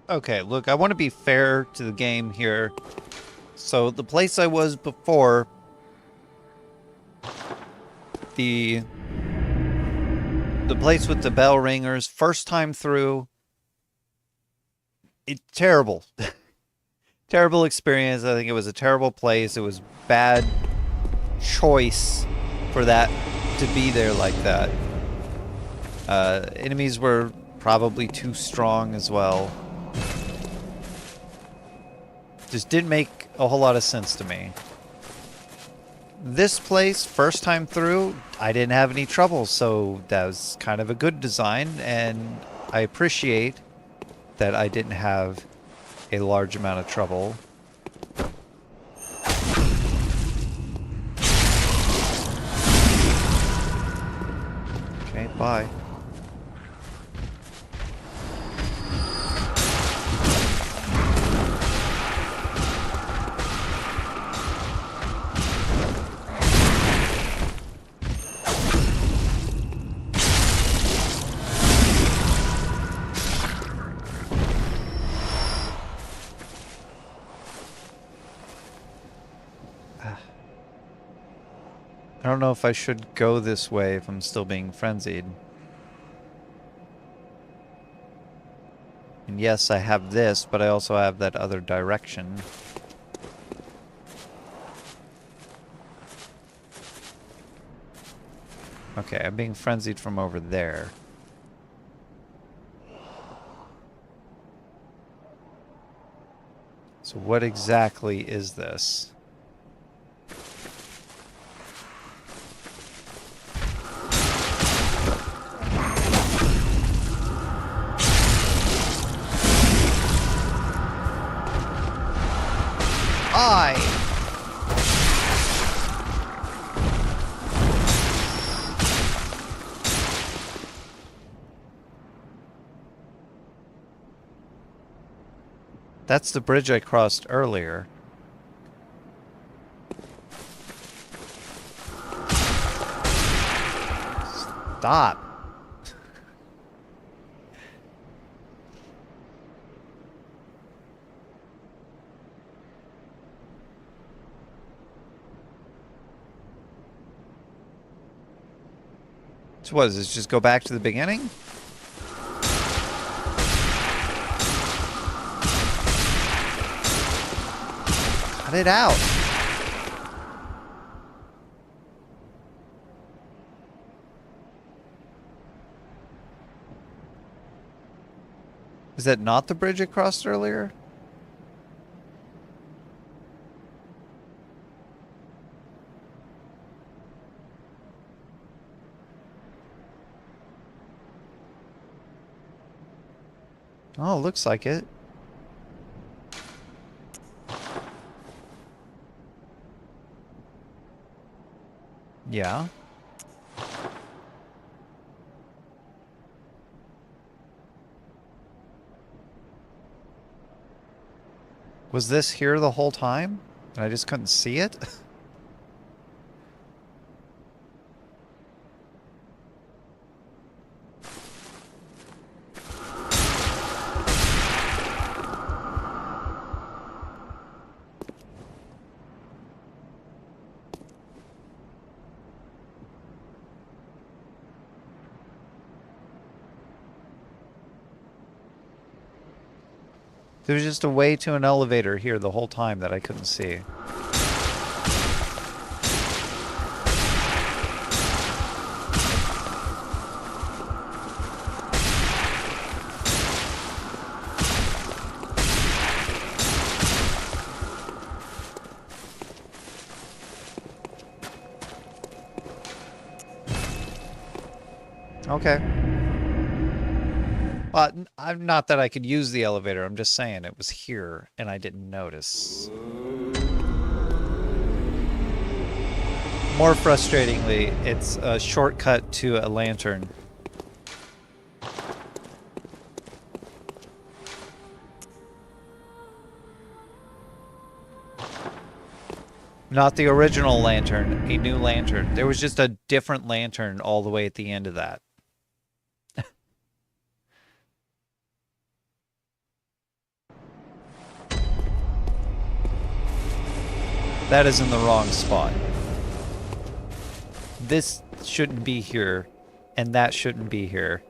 Okay, look, I want to be fair to the game here. So the place I was before, the place with the bell ringers, first time through, terrible. Terrible experience. I think it was a terrible place. It was bad choice for that to be there like that. Enemies were probably too strong as well. Just didn't make a whole lot of sense to me. This place, first time through, I didn't have any trouble, so that was kind of a good design, and I appreciate that I didn't have a large amount of trouble. Okay, bye. I don't know if I should go this way if I'm still being frenzied. And yes, I have this, but I also have that other direction. Okay, I'm being frenzied from over there. So what exactly is this? That's the bridge I crossed earlier. Stop. So what, does this just go back to the beginning? Cut it out. Is that not the bridge I crossed earlier? Oh, looks like it. Yeah. Was this here the whole time? And I just couldn't see it? There was just a way to an elevator here the whole time that I couldn't see. Okay. I'm not that I could use the elevator. I'm just saying it was here and I didn't notice. More frustratingly, it's a shortcut to a lantern. Not the original lantern, a new lantern. There was just a different lantern all the way at the end of that. That is in the wrong spot. This shouldn't be here, and that shouldn't be here.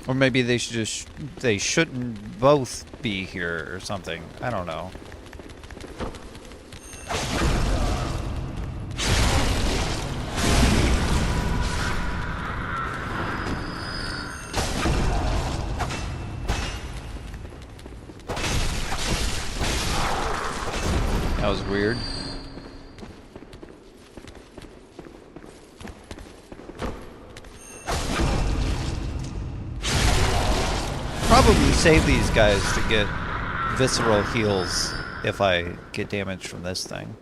Or maybe they shouldn't both be here or something. I don't know. That was weird. Probably save these guys to get visceral heals if I get damage from this thing.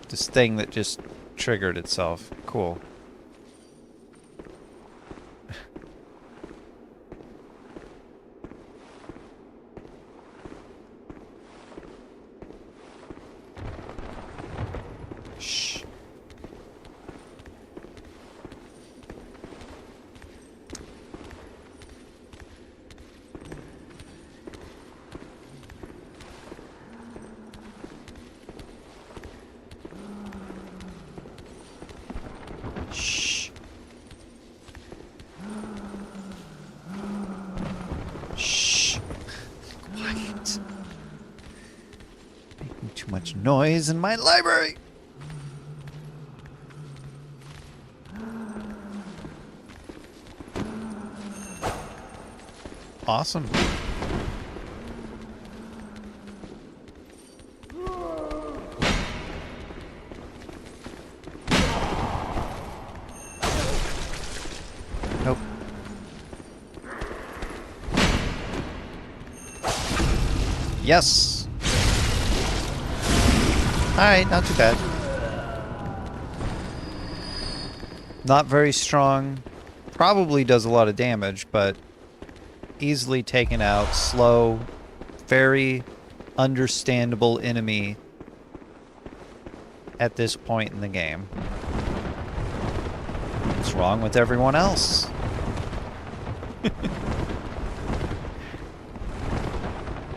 This thing that just triggered itself. Cool. Shh. Shh. Shh. Quiet. Making too much noise in my library. Awesome. Nope. Yes. Alright, not too bad. Not very strong. Probably does a lot of damage, but easily taken out. Slow. Very understandable enemy at this point in the game. What's wrong with everyone else?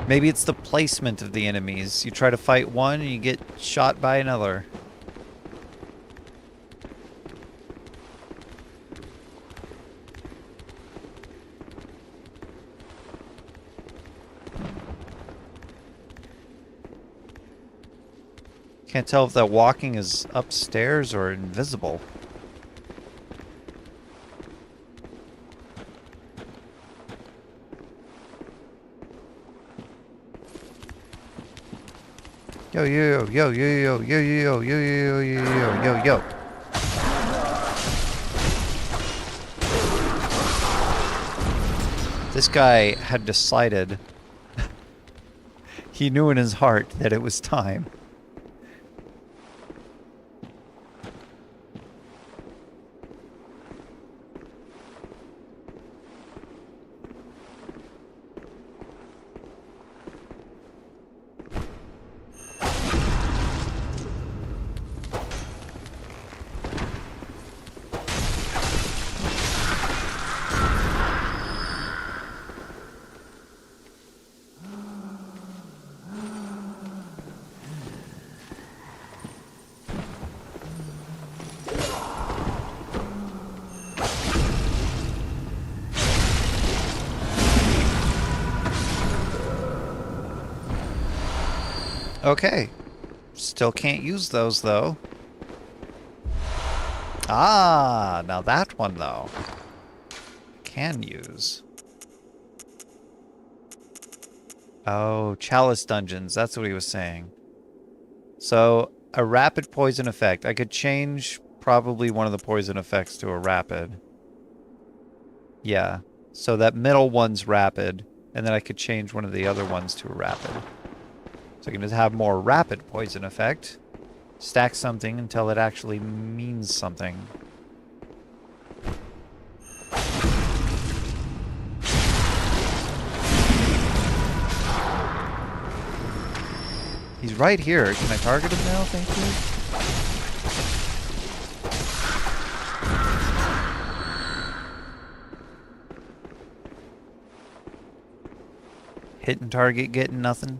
Maybe it's the placement of the enemies. You try to fight one and you get shot by another. Can't tell if that walking is upstairs or invisible. Yo, yo, yo, yo, yo, yo, yo, yo, yo, yo, yo, yo, yo. This guy had decided, he knew in his heart that it was time. Okay. Still can't use those, though. Ah, now that one, though. Can use. Oh, Chalice Dungeons. That's what he was saying. So, a rapid poison effect. I could change probably one of the poison effects to a rapid. Yeah. So that middle one's rapid, and then I could change one of the other ones to a rapid. So I can just have more rapid poison effect. Stack something until it actually means something. He's right here. Can I target him now? Thank you. Hitting target, getting nothing.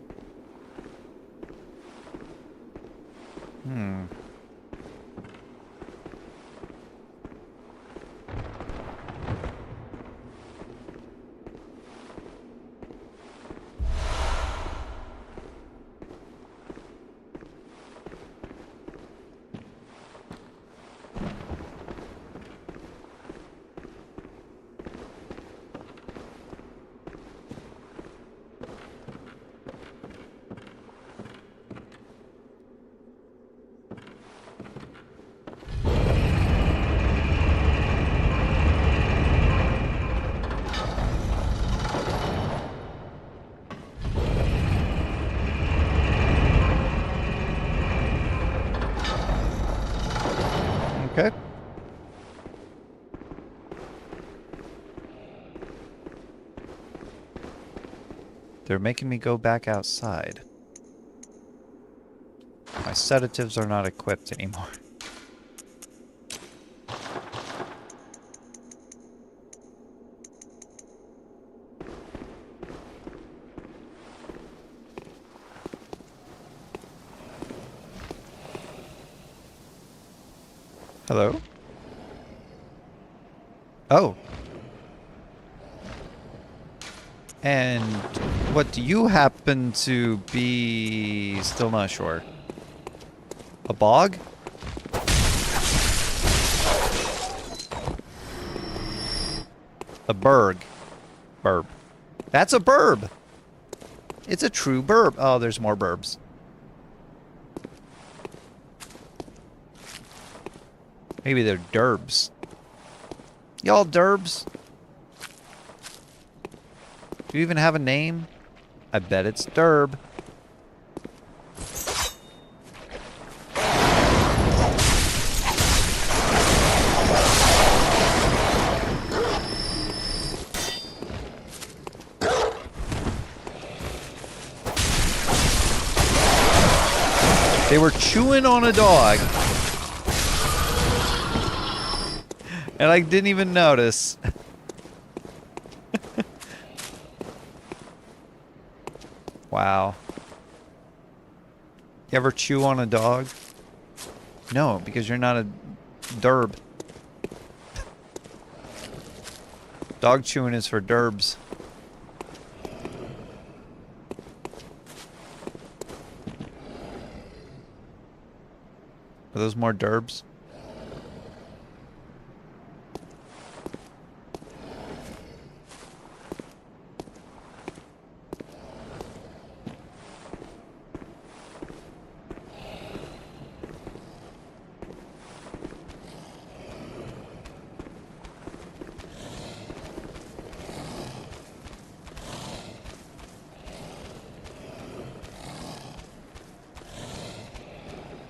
Okay. They're making me go back outside. My sedatives are not equipped anymore. Hello? Oh. And what do you happen to be? Still not sure. A bog? A burg. Burb. That's a burb! It's a true burb. Oh, there's more burbs. Maybe they're derbs. Y'all derbs? Do you even have a name? I bet it's Derb. They were chewing on a dog. And I didn't even notice. Wow. You ever chew on a dog? No, because you're not a derb. Dog chewing is for derbs. Are those more derbs?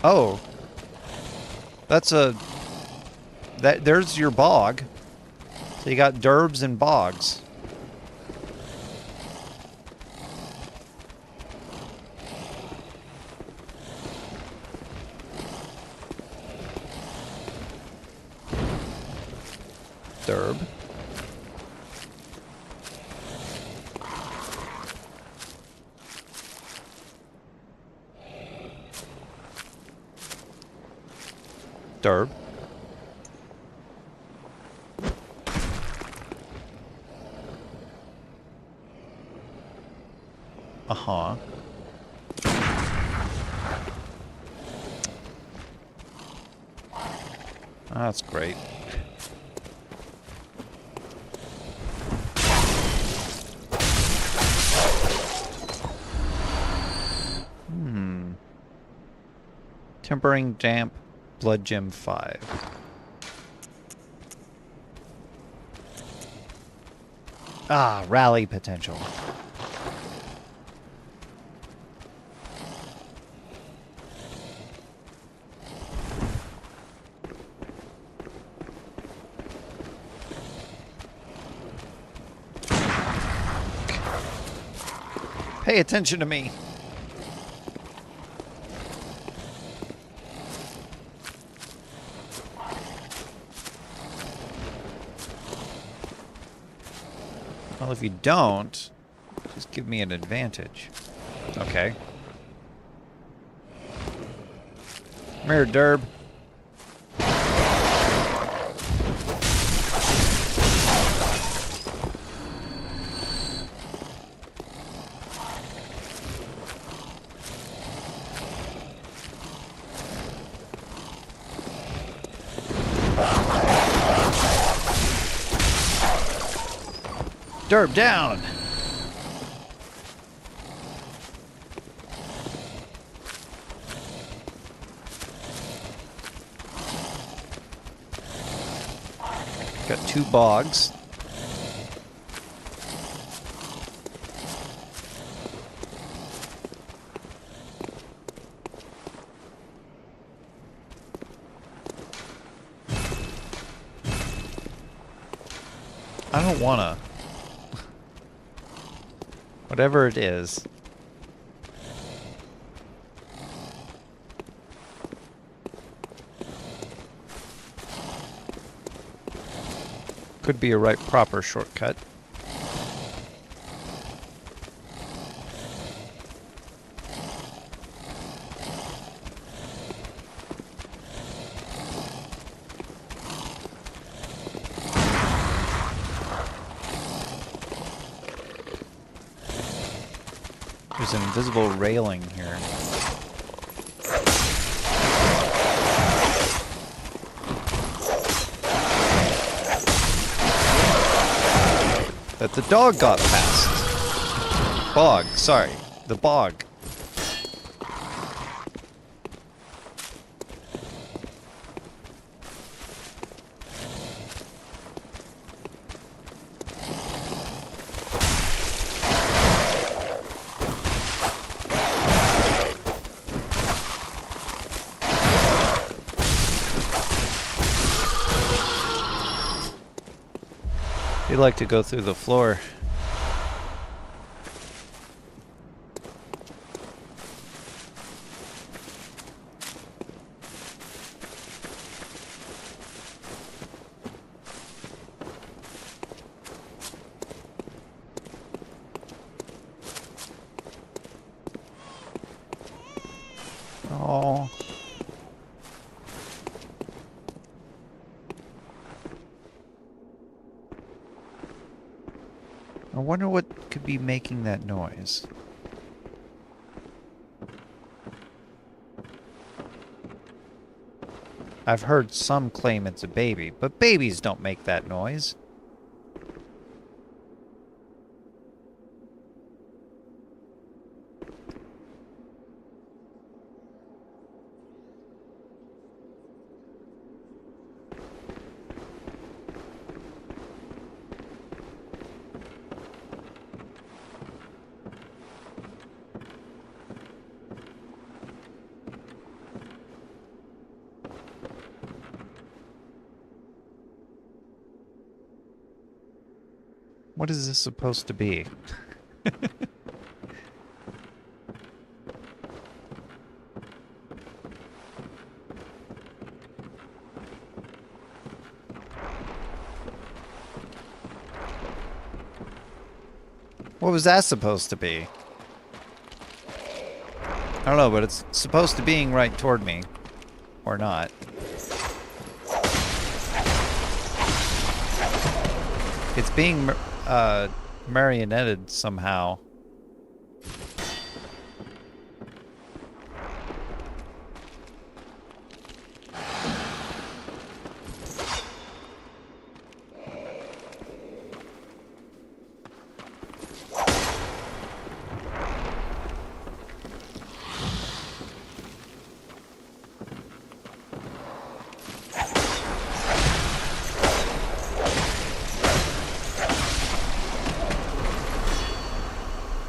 Oh. That's there's your bog. So you got derbs and bogs. Derb. Derb. Uh-huh. That's great. Tempering damp. Blood Gem 5. Ah, rally potential. Pay attention to me. Well, if you don't, just give me an advantage. Okay. Come here, Derb. Derb down! Got 2 bogs. I don't wanna. Whatever it is. Could be a right proper shortcut. There's an invisible railing here. That the dog got past. Bog, sorry. The bog. They like to go through the floor. Oh. I wonder what could be making that noise. I've heard some claim it's a baby, but babies don't make that noise. What is this supposed to be? What was that supposed to be? I don't know, but it's supposed to being right toward me. Or not. It's being marionetted somehow.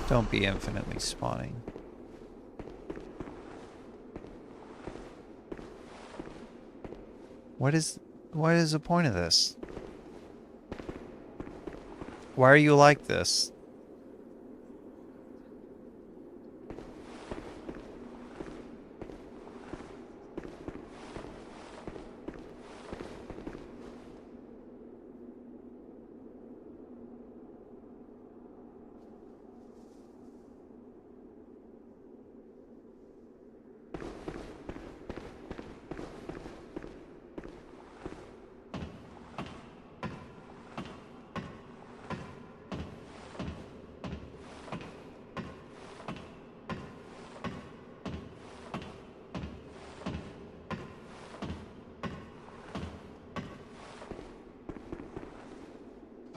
Don't be infinitely spawning. What is the point of this? Why are you like this?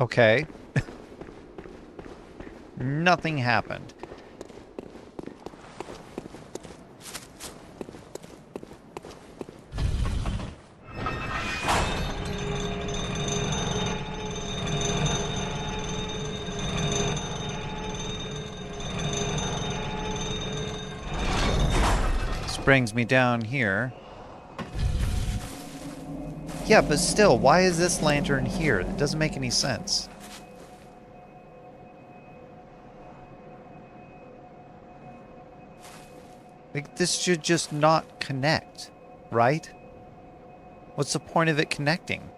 Okay. Nothing happened. This brings me down here. Yeah, but still, why is this lantern here? That doesn't make any sense. Like, this should just not connect, right? What's the point of it connecting?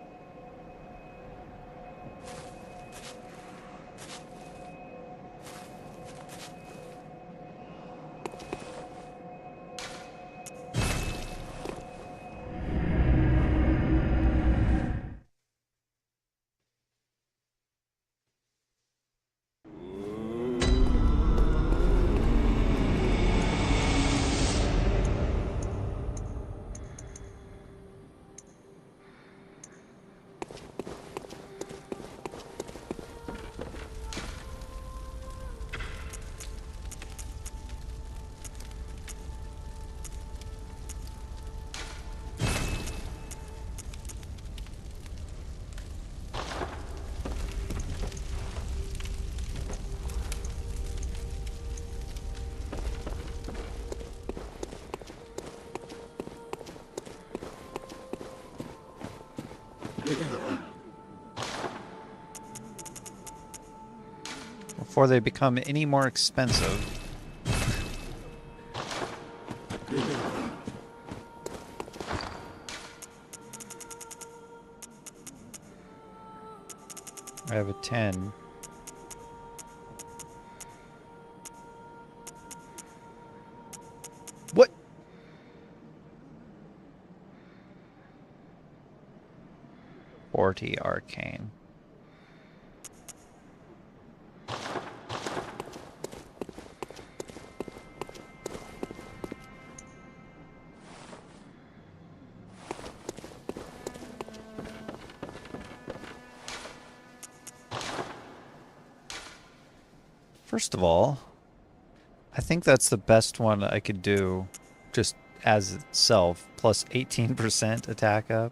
before they become any more expensive. I have a 10. What? $40 arcane. First of all, I think that's the best one I could do just as itself, plus 18% attack up.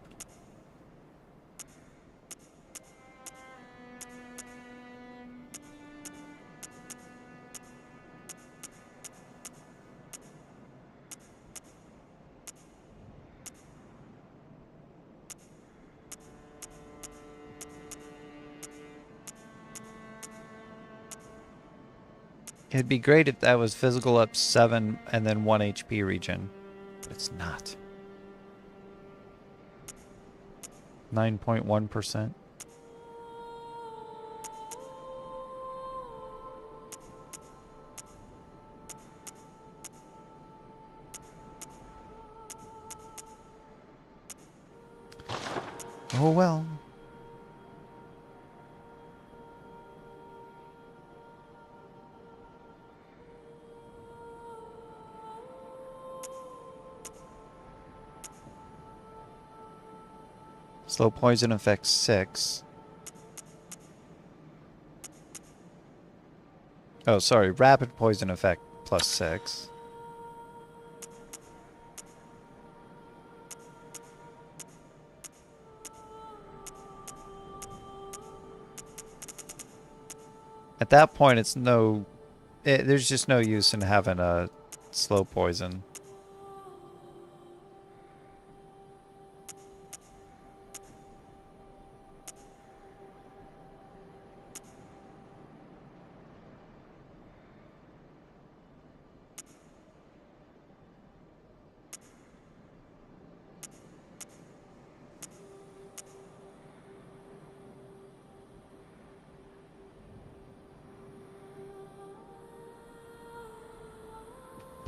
It'd be great if that was physical up 7 and then 1 HP regen. But it's not. 9.1%. Oh well. Slow poison effect 6. Oh, sorry. Rapid poison effect plus 6. At that point, it's no... there's just no use in having a slow poison.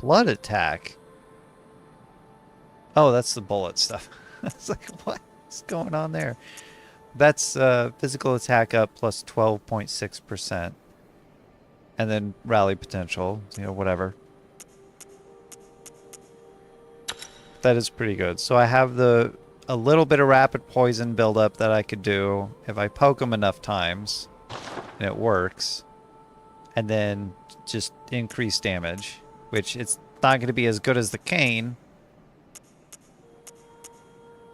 Blood attack? Oh, that's the bullet stuff. It's like, what's going on there? That's physical attack up plus 12.6%. And then rally potential, you know, whatever. That is pretty good. So I have a little bit of rapid poison buildup that I could do if I poke them enough times. And it works. And then just increase damage. Which it's not going to be as good as the cane.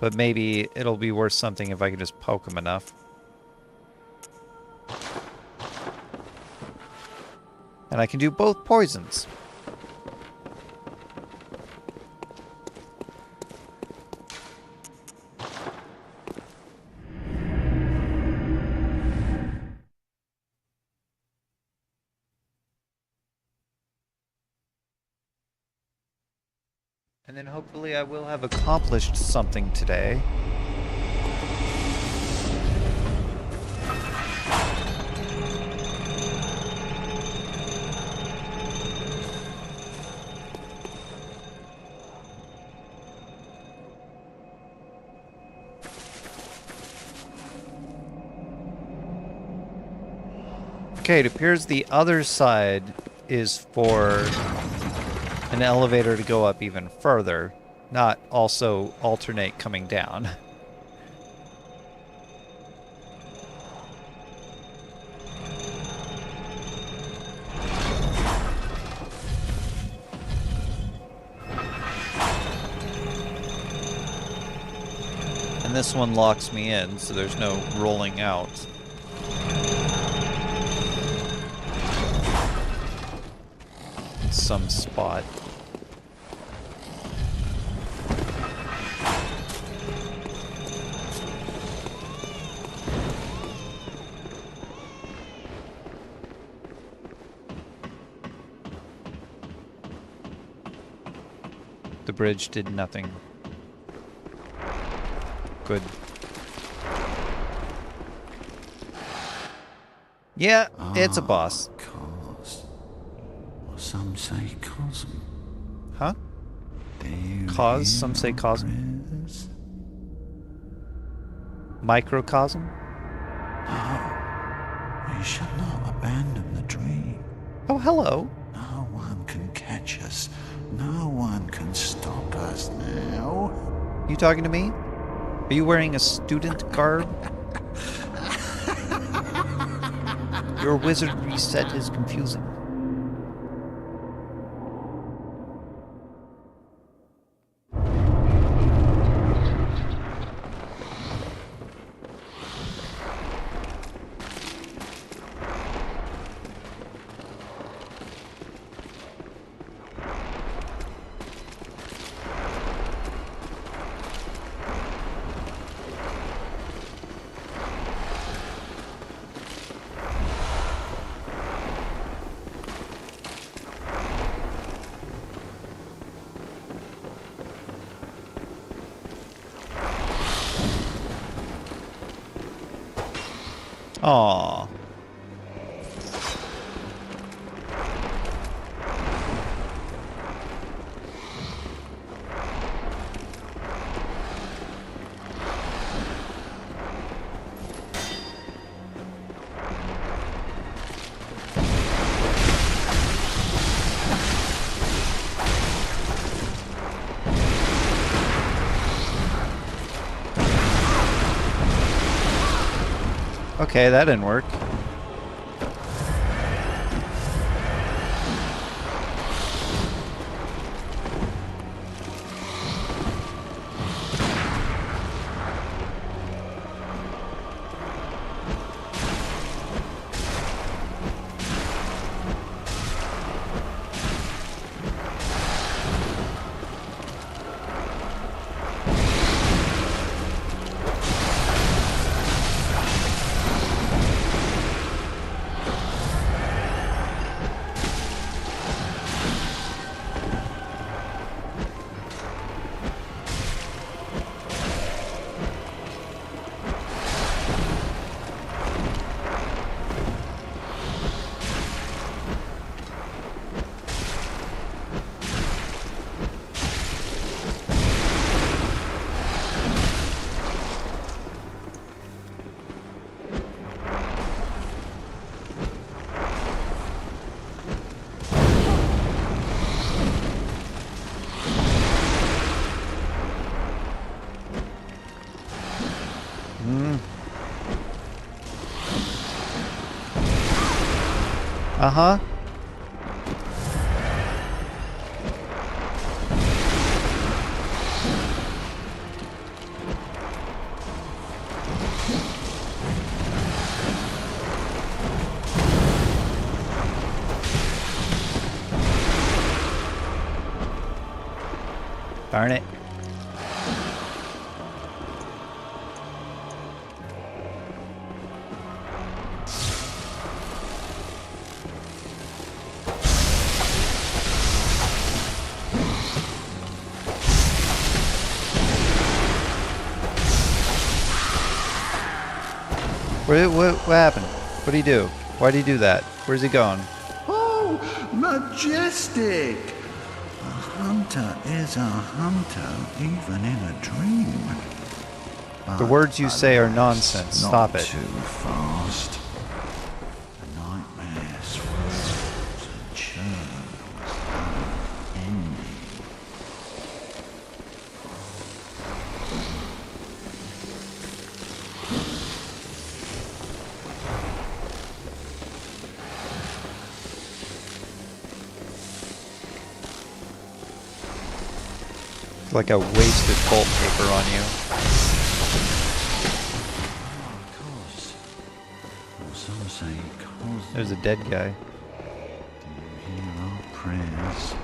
But maybe it'll be worth something if I can just poke them enough. And I can do both poisons. And then hopefully I will have accomplished something today. Okay, it appears the other side is for an elevator to go up even further, not also alternate coming down. And this one locks me in, so there's no rolling out. In some spot. The bridge did nothing. Good. Yeah, it's a boss. Cause. Or some say cosm. Huh? Do you Cause, hear some say my cosm. prayers? Microcosm? We shall not abandon the dream. Oh, hello. No one can catch us. No one can stop us now. You talking to me? Are you wearing a student garb? Your wizardry set is confusing. Aww. Okay, that didn't work. Uh-huh. Darn it. What happened? What did he do? Why did he do that? Where's he going? Oh, majestic! A hunter is a hunter, even in a dream. The words you say are nonsense. Stop it. Too fast. The nightmare swirls and churns, unending. Like a wasted pulp paper on you. Some say cause. There's a dead guy. Do you hear our prayers?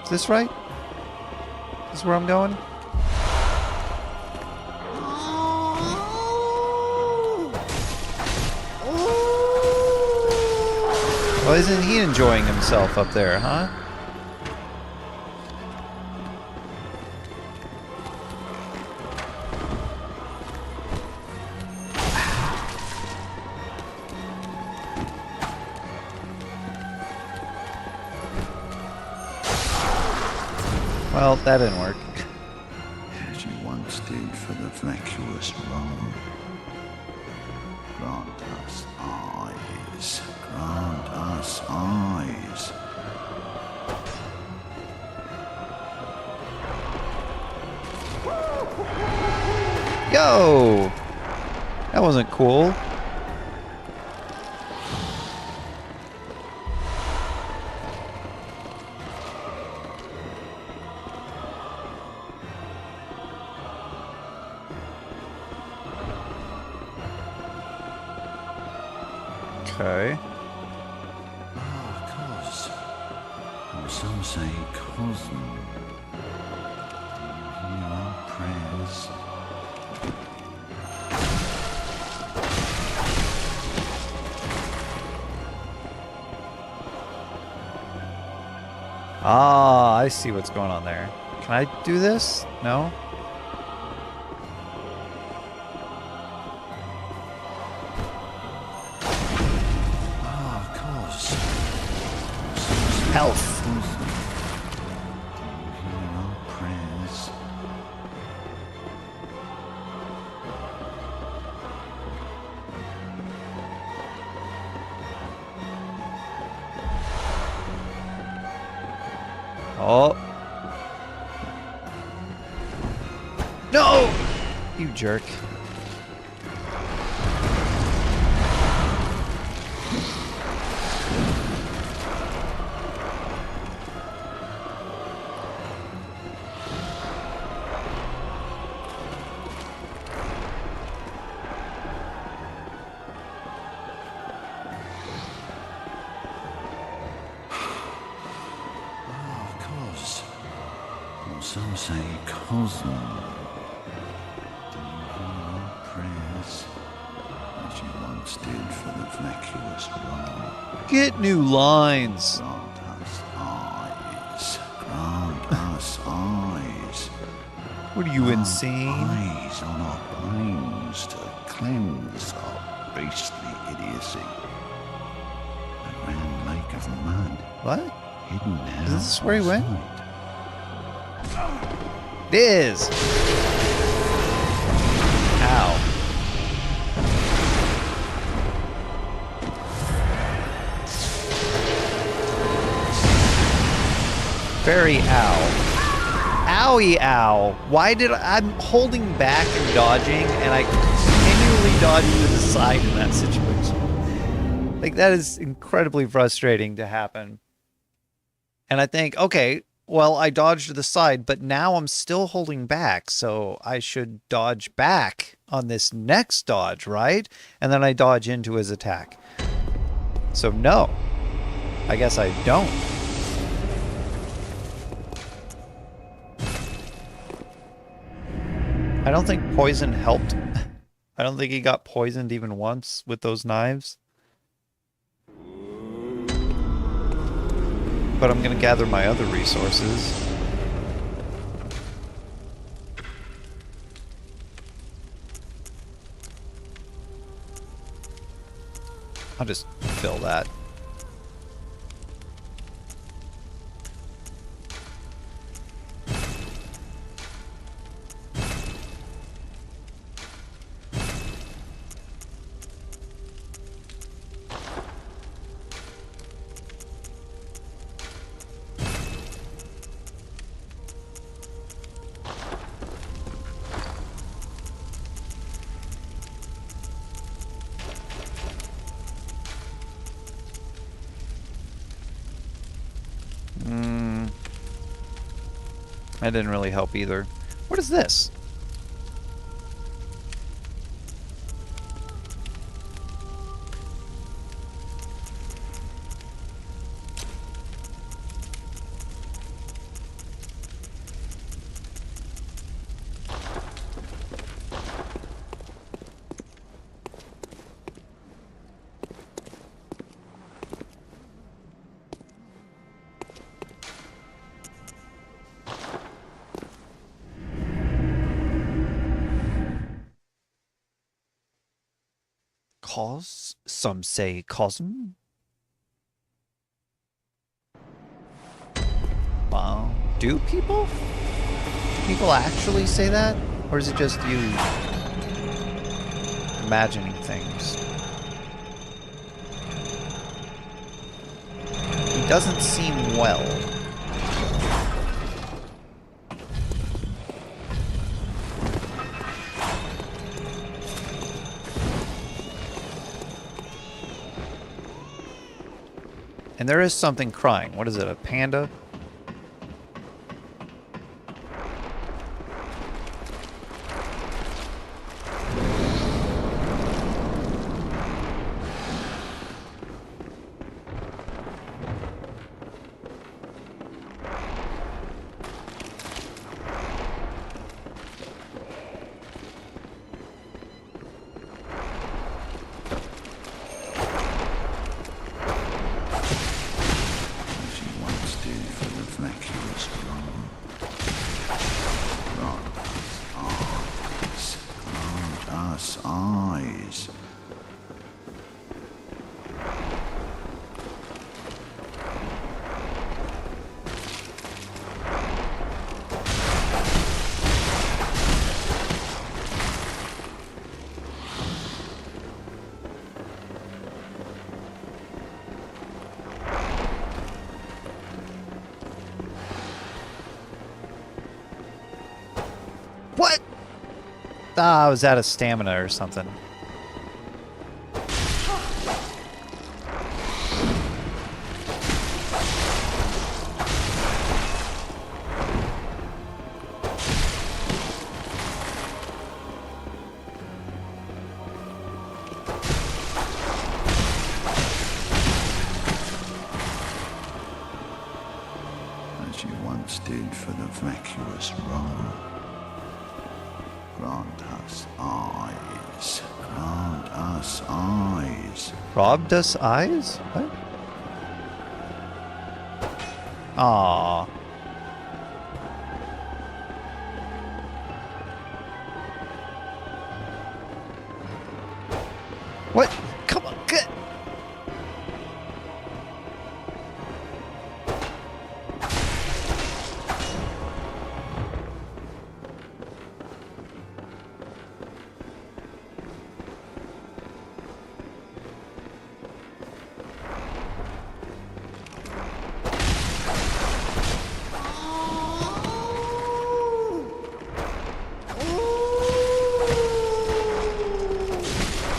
Is this right? is where I'm going? Well, isn't he enjoying himself up there, huh? Well, that didn't work. As you once did for the vacuous Rome. Grant us eyes. Grant us eyes. Yo! That wasn't cool. Okay. Oh, of course. Or some say Cosmo. Do you hear our prayers? Ah, I see what's going on there. Can I do this? No? Oh, of course. Health. Do you hear our prayers? Oh. No! You jerk. Oh, of course. Or some say Cosmo. Do you hear our prayers? As you once did for the vacuous Rome. Get new lines. Grant us eyes. Grant us eyes. What are you, insane? Eyes on our brains to cleanse our beastly idiocy. A grand lake of mud, What? hidden now. Is this where he went? outside. It is. Ow. Very ow. Owie ow. Why did I'm holding back and dodging, and I continually dodge to the side in that situation. Like, that is incredibly frustrating to happen. And I think, okay, well, I dodged to the side, but now I'm still holding back, so I should dodge back on this next dodge, right? And then I dodge into his attack. So no, I guess I don't. I don't think poison helped. I don't think he got poisoned even once with those knives. But I'm gonna gather my other resources. I'll just fill that. That didn't really help either. What is this? cause, some say cosm. Wow. Do people? People actually say that? Or is it just you imagining things? He doesn't seem well. And there is something crying. What is it, a panda? Eyes. What? Ah, I was out of stamina or something. As you once did for the vacuous Rome. Grant us eyes. Grant us eyes. Robbed us eyes? What? Aww. What? Come on, get.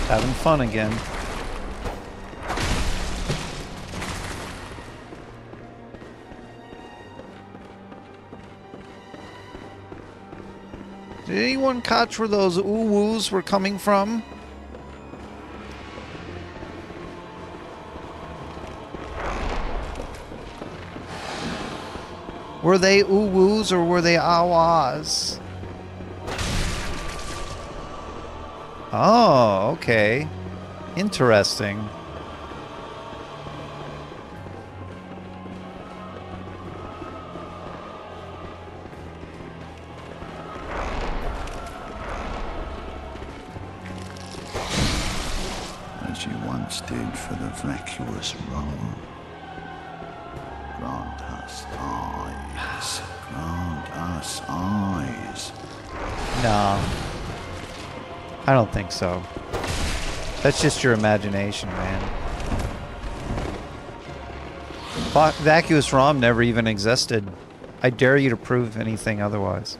Having fun again. Did anyone catch where those ooh-woos were coming from? Were they ooh-woos or were they ah-wahs? Oh, okay. Interesting. As you once did for the vacuous Rome. Grant us eyes. Grant us eyes. No. I don't think so. That's just your imagination, man. Vacuous ROM never even existed. I dare you to prove anything otherwise.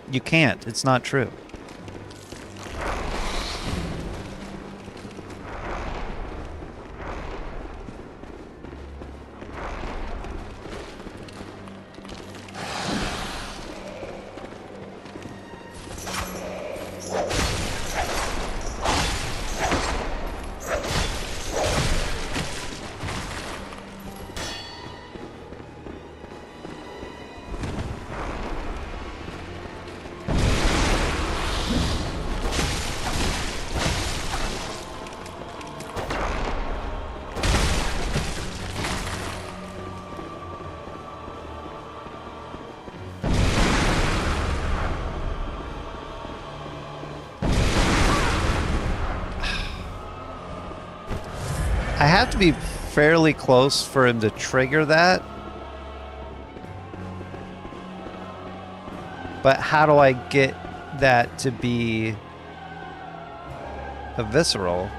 You can't. It's not true. have to be fairly close for him to trigger that. But how do I get that to be a visceral?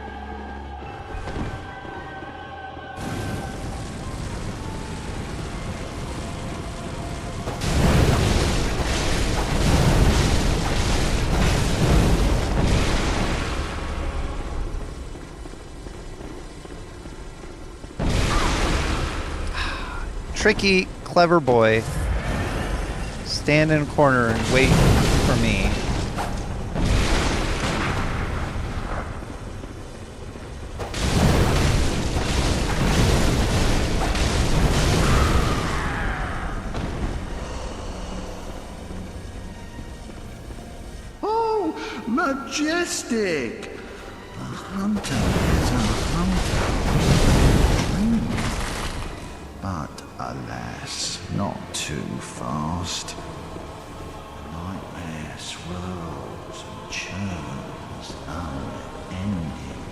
Tricky, clever boy. Stand in a corner and wait for me. Oh, majestic! A hunter is a hunter. But alas, not too fast. The nightmare swirls and churns unending.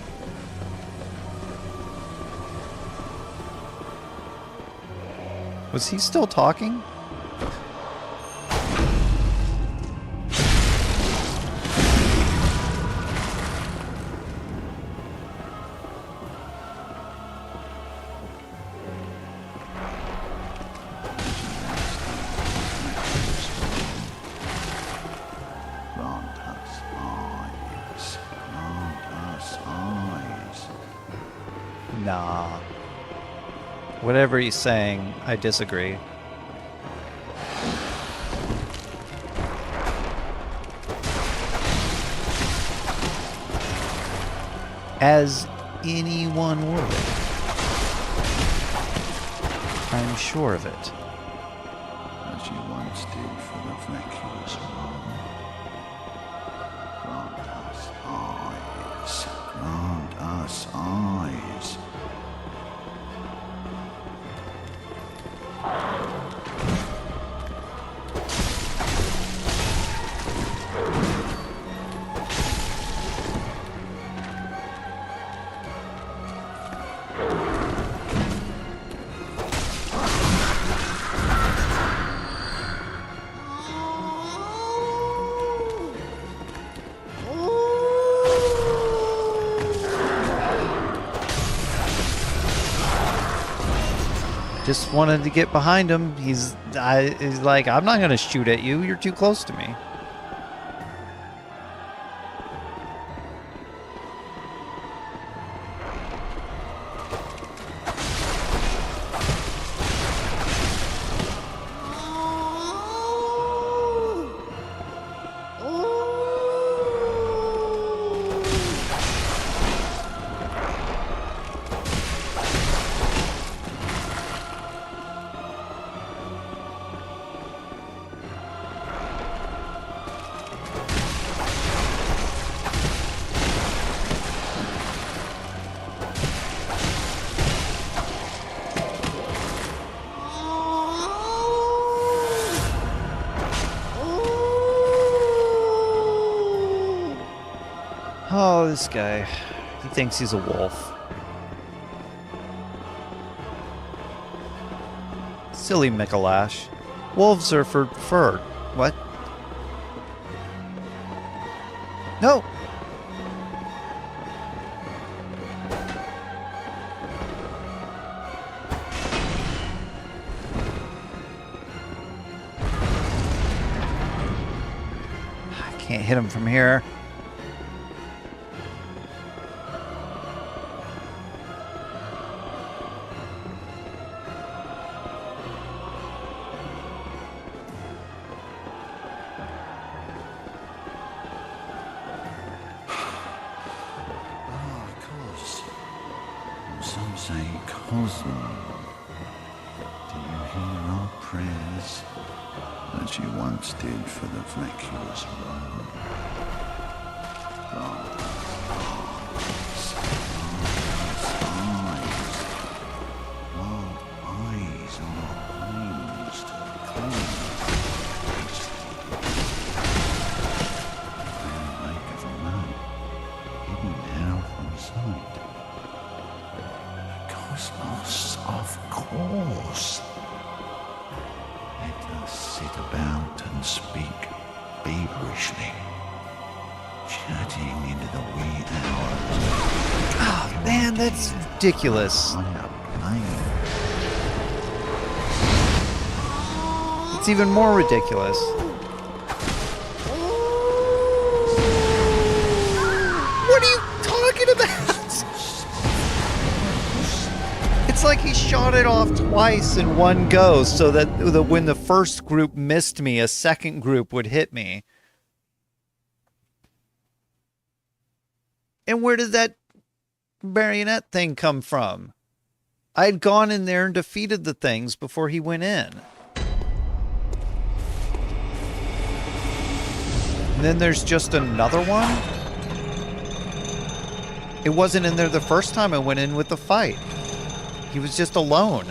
Was he still talking? Grant us eyes. Grant us eyes. Nah. Whatever he's saying, I disagree. As anyone would. I'm sure of it. As you once did for the vacuous one. Grant us eyes. Grant us eyes. Just wanted to get behind him. He's like, I'm not gonna shoot at you. You're too close to me. Oh, this guy. He thinks he's a wolf. Silly Mikalash. Wolves are for fur. What? No! I can't hit him from here. Some say Cosmo. Do you hear our prayers as you once did for the vacuous one? Grant us eyes. Grant eyes are eyes to cleanse. The lake of a man, hidden now from sight. sit about and speak feverishly, chatting into the wee hours. Oh, man, that's ridiculous. Higher plane. It's even more ridiculous. What are you talking about? It's like he shot it off twice in one go so that when the first group missed me, a second group would hit me. And where did that marionette thing come from? I had gone in there and defeated the things before he went in. And then there's just another one? It wasn't in there the first time I went in with the fight. He was just alone.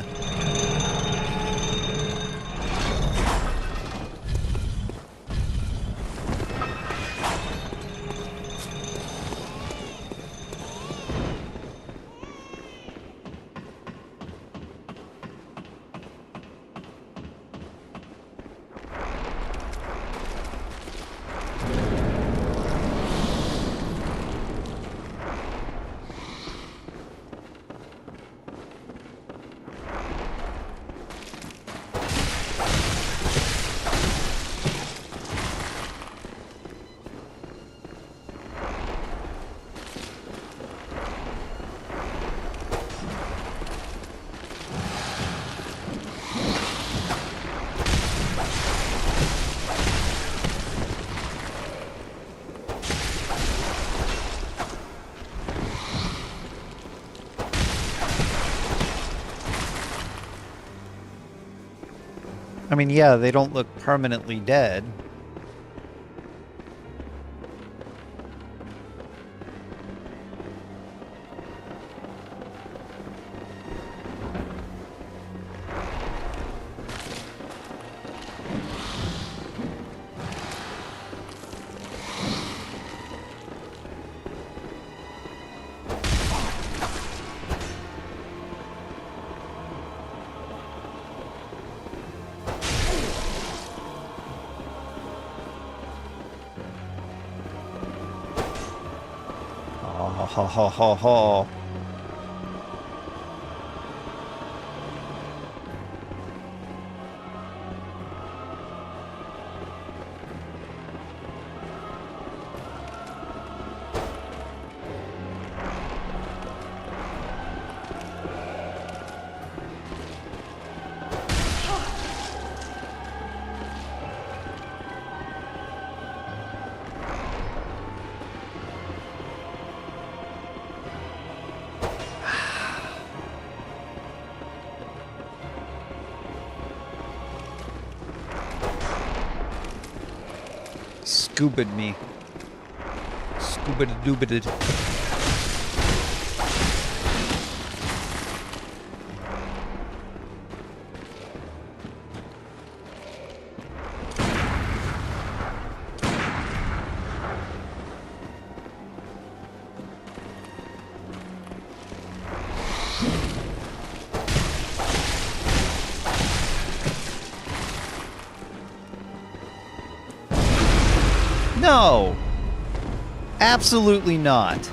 I mean, yeah, they don't look permanently dead. Ha ha ha ha. Scooba'd me. Scooba'd-dooba'd. No! Absolutely not.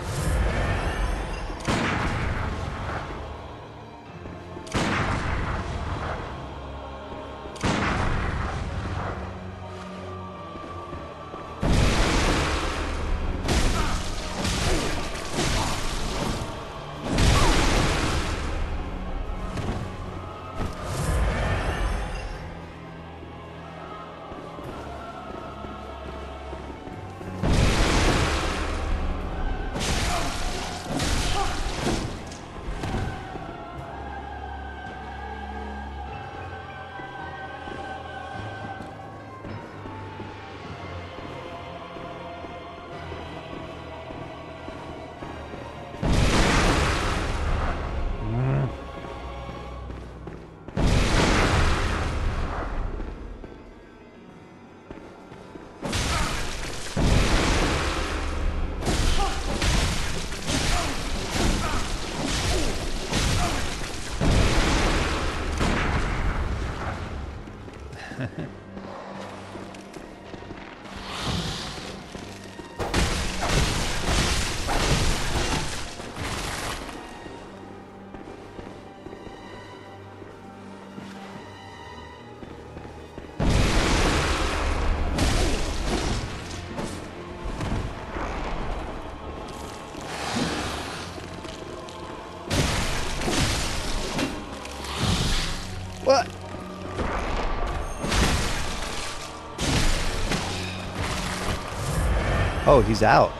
Oh, he's out.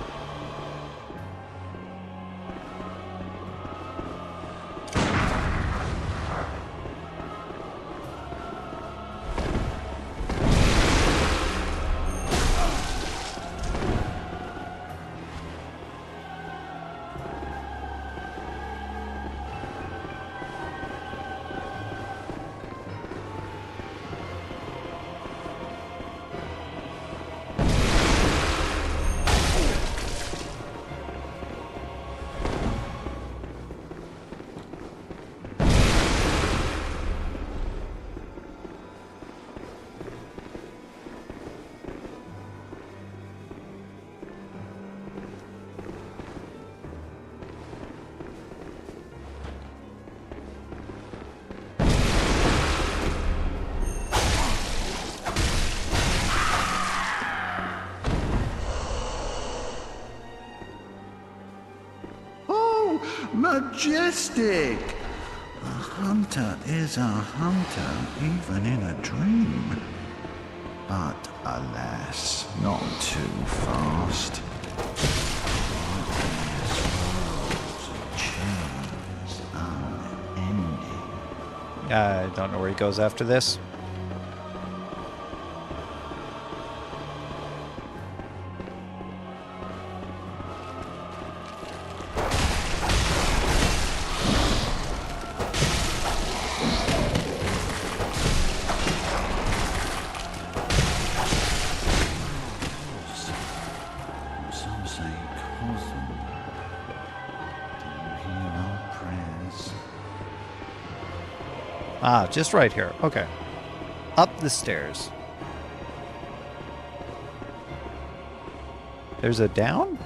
Majestic! A hunter is a hunter, even in a dream. But alas, not too fast. Chance unending. I don't know where he goes after this. Some say Cosm. Do you hear our prayers? Ah, just right here. Okay. Up the stairs. There's a down?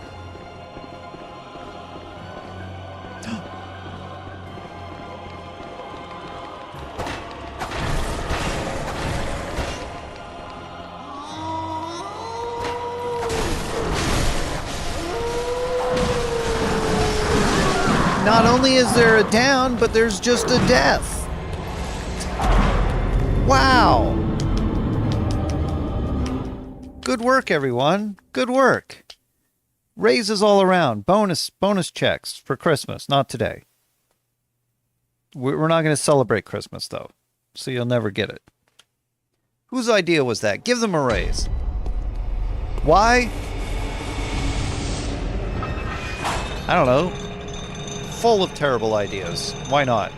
Not only is there a down, but there's just a death. Wow. Good work, everyone. Good work. Raises all around. Bonus checks for Christmas. Not today. We're not going to celebrate Christmas, though. So you'll never get it. Whose idea was that? Give them a raise. Why? I don't know. Full of terrible ideas. Why not?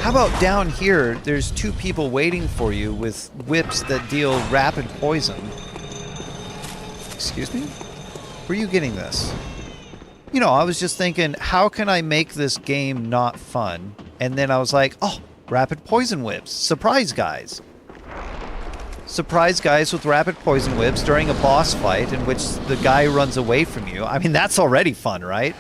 How about down here, there's two people waiting for you with whips that deal rapid poison. Excuse me? Where are you getting this? You know, I was just thinking, how can I make this game not fun? And then I was like, oh, rapid poison whips. Surprise guys. Surprise guys with rapid poison whips during a boss fight in which the guy runs away from you. I mean, that's already fun, right?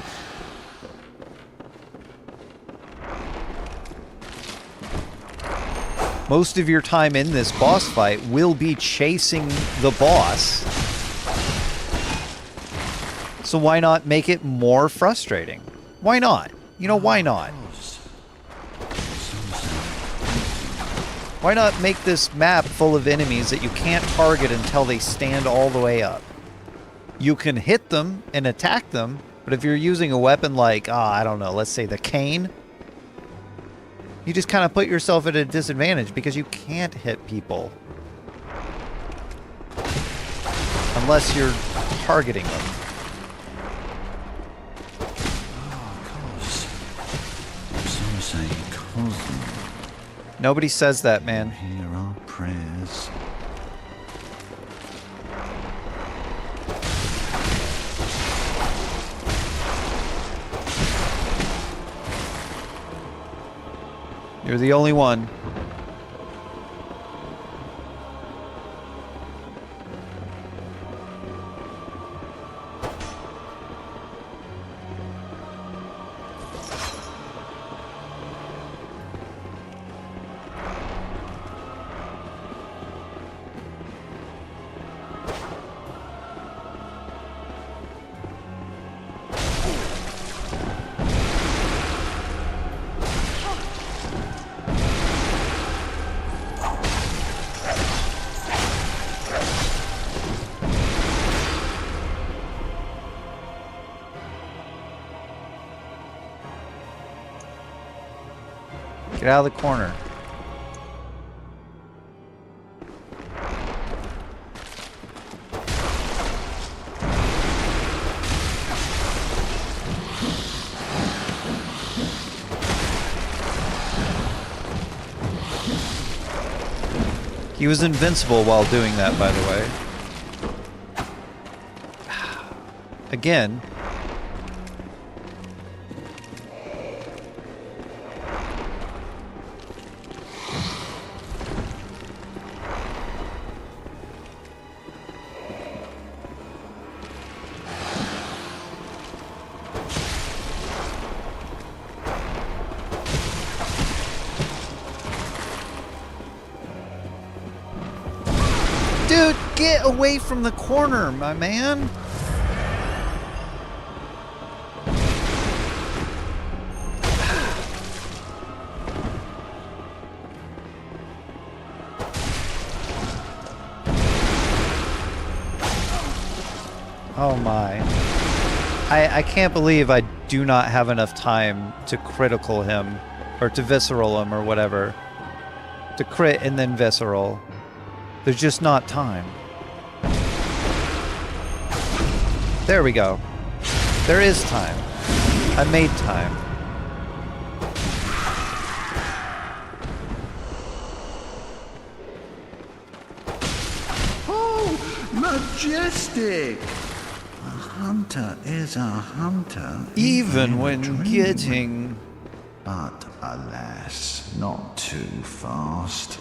Most of your time in this boss fight will be chasing the boss. So why not make it more frustrating? Why not? You know, why not? Why not make this map full of enemies that you can't target until they stand all the way up? You can hit them and attack them, but if you're using a weapon like, I don't know, let's say the cane, you just kind of put yourself at a disadvantage because you can't hit people. Unless you're targeting them. Some say Cosm. Nobody says that, man. Hear our prayers. You're the only one. Get out of the corner. He was invincible while doing that, by the way. Again. Dude, get away from the corner, my man. Oh my. I can't believe I do not have enough time to critical him, or to visceral him, or whatever. To crit and then visceral. There's just not time. There we go. There is time. I made time. Oh, majestic! A hunter is a hunter. Even in a when dream. getting... But alas, not too fast.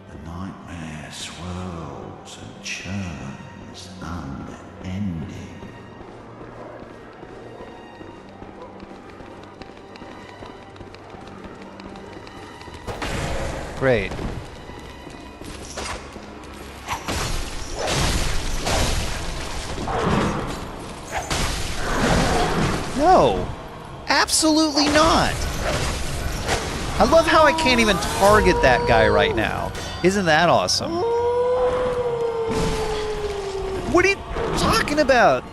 The nightmare swirls and churns unending. Great. No! Absolutely not! I love how I can't even target that guy right now. Isn't that awesome? What are you talking about?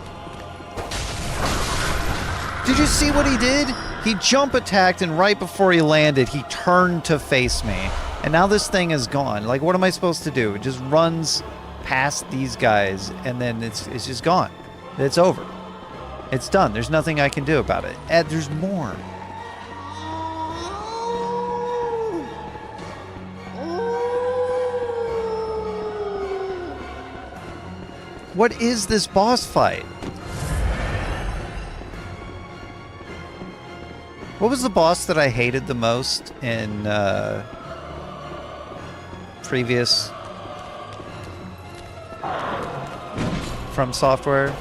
Did you see what he did? He jump attacked, and right before he landed, he turned to face me. And now this thing is gone. Like, what am I supposed to do? It just runs past these guys, and then it's just gone. It's over. It's done. There's nothing I can do about it. And there's more. What is this boss fight? What was the boss that I hated the most in previous From Software?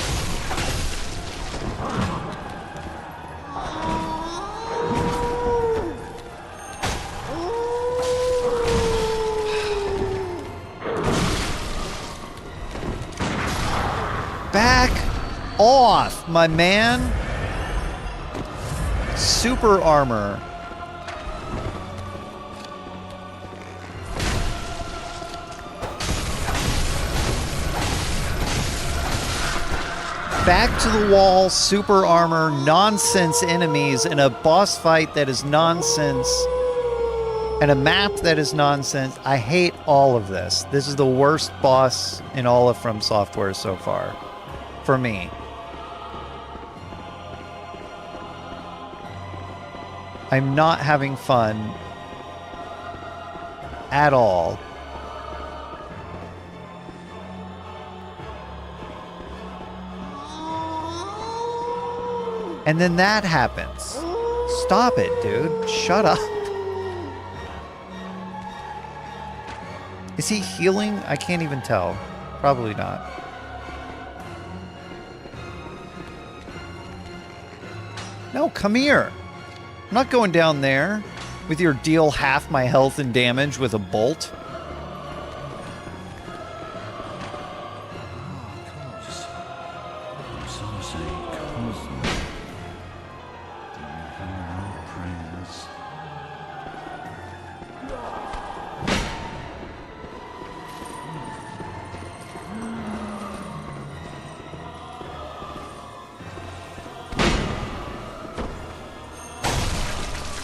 Back off, my man. Super armor. Back to the wall, super armor, nonsense enemies, and a boss fight that is nonsense, and a map that is nonsense. I hate all of this. This is the worst boss in all of From Software so far. For me. I'm not having fun at all. And then that happens. Stop it, dude. Shut up. Is he healing? I can't even tell. Probably not. No, come here. I'm not going down there with your deal half my health and damage with a bolt. Some say cosmic. Do you hear our prayers?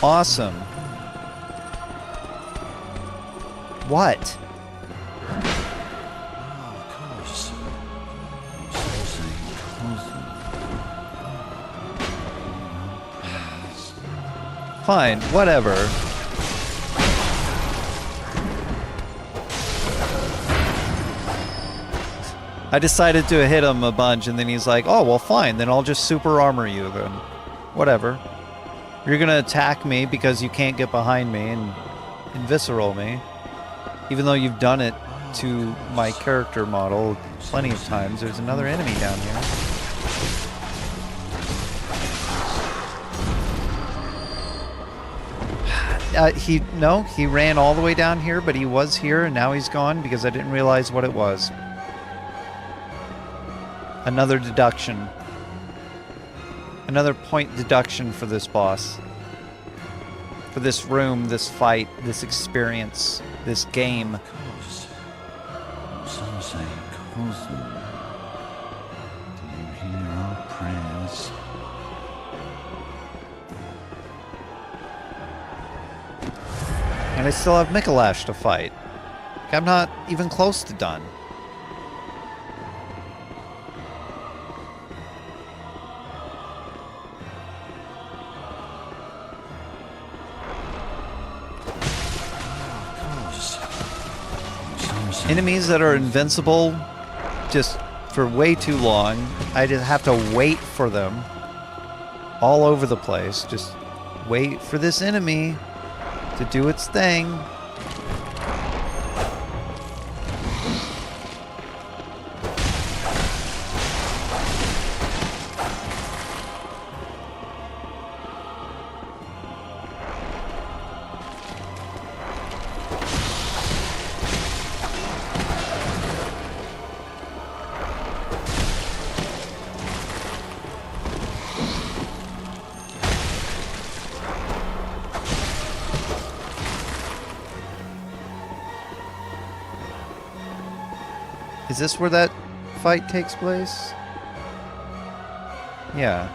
Awesome. What? Oh, of course. Some say cousin. Prayers. Fine, whatever. I decided to hit him a bunch, and then he's like, oh, well, fine, then I'll just super armor you then. Whatever. You're gonna attack me because you can't get behind me and visceral me. Even though you've done it to my character model plenty of times. There's another enemy down here. He ran all the way down here, but he was here, and now he's gone because I didn't realize what it was. Another deduction. Another point deduction for this boss. For this room, this fight, this experience, this game. Of course. Some say cousin. Do you hear our prayers? And I still have Mikolash to fight. I'm not even close to done. Enemies that are invincible just for way too long. I just have to wait for them all over the place. Just wait for this enemy to do its thing. Is this where that fight takes place? Yeah.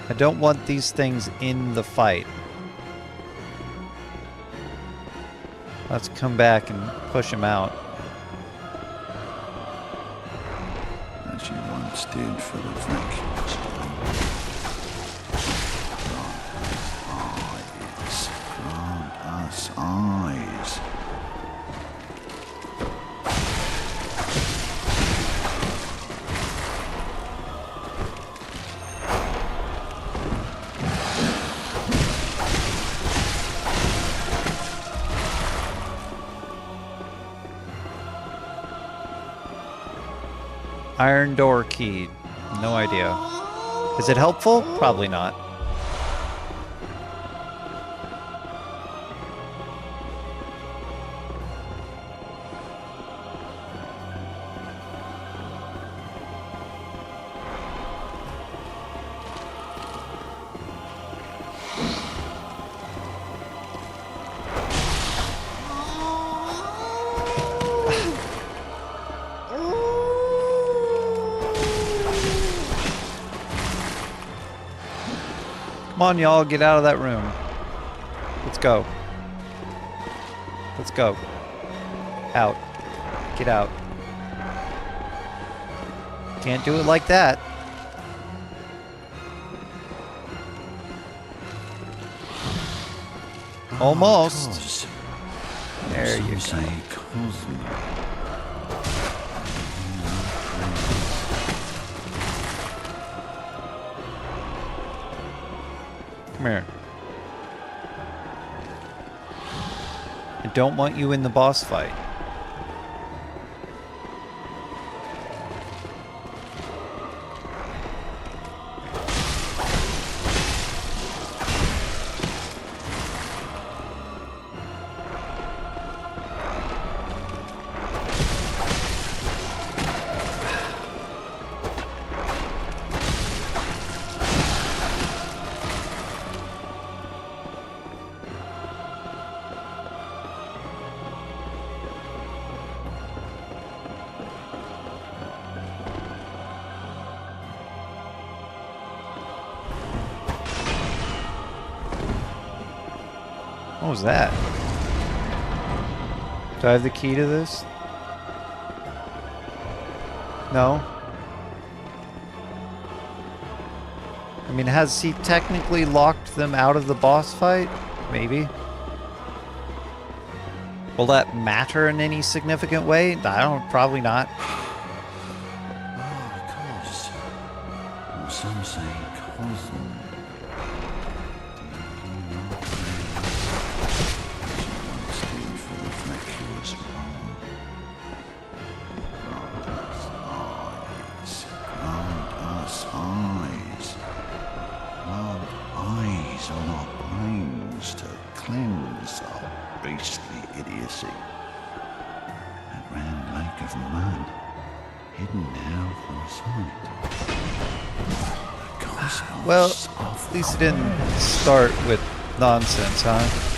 I don't want these things in the fight. Let's come back and push him out. As you once did for the vacuous grant us eyes. Iron door key. No idea. Is it helpful? Probably not. Come on, y'all, get out of that room. Let's go. Let's go. Out. Get out. Can't do it like that. Almost. There you go. Some say cousin. Come here. I don't want you in the boss fight. What was that? Do I have the key to this? No? I mean, has he technically locked them out of the boss fight? Maybe. Will that matter in any significant way? I don't, probably not. Oh, of course. Or some say cousin. She once did for the flexuous wrong. Grant us eyes. Grant eyes on our brains to cleanse our beastly idiocy. That round lake of mud, hidden now from sight. The cosmos Well, of at least it didn't start with nonsense, huh?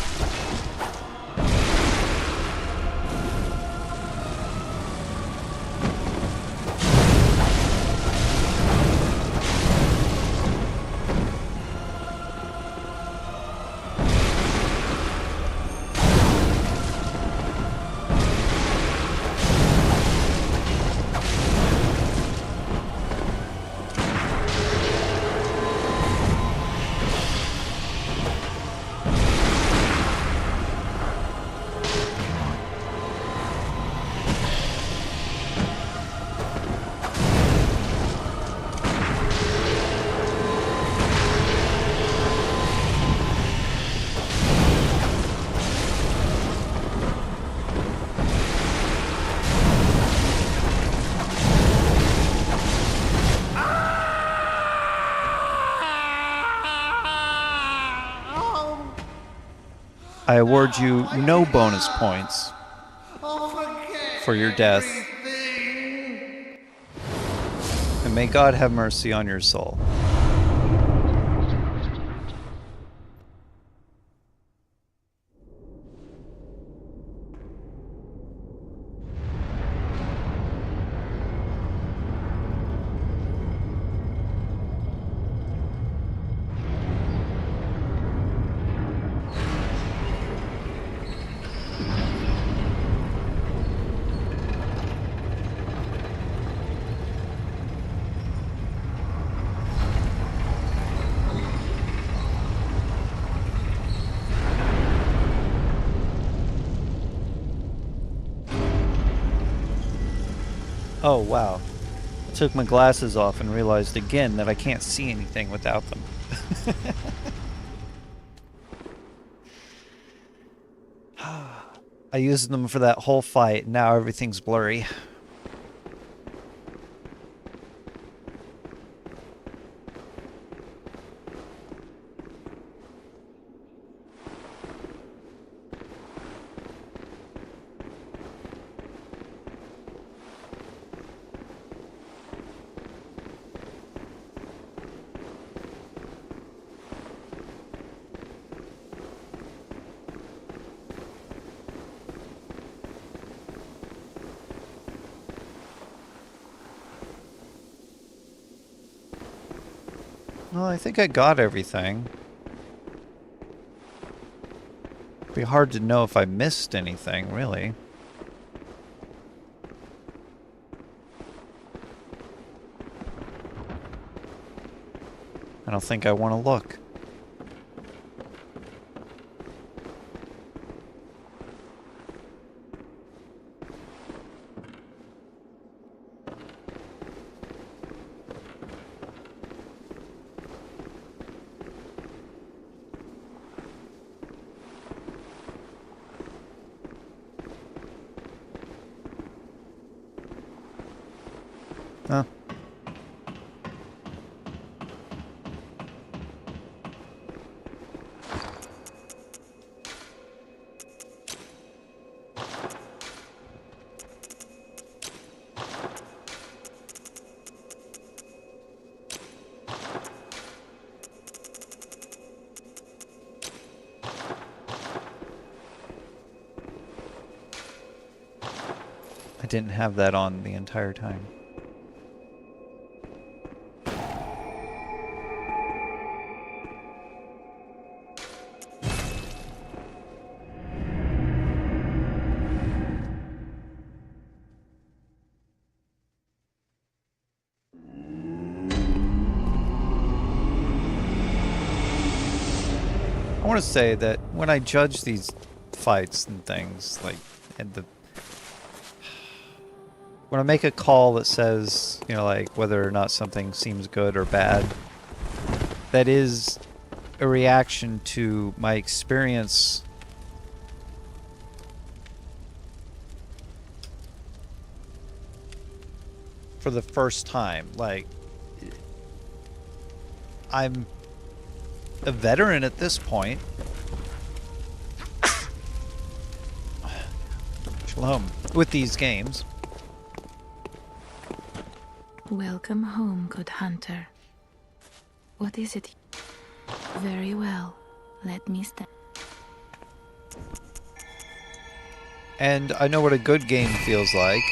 I award you no bonus points for your death. And may God have mercy on your soul. Oh, wow. I took my glasses off and realized again that I can't see anything without them. I used them for that whole fight, and now everything's blurry. Well, I think I got everything. It'd be hard to know if I missed anything, really. I don't think I want to look. Huh. I didn't have that on the entire time. want to say that when I judge these fights and things, like, when I make a call that says, you know, like, whether or not something seems good or bad, that is a reaction to my experience for the first time. Like, I'm a veteran at this point. Shalom. With these games. Welcome home, good hunter. What is it? Very well. Let me stand. And I know what a good game feels like,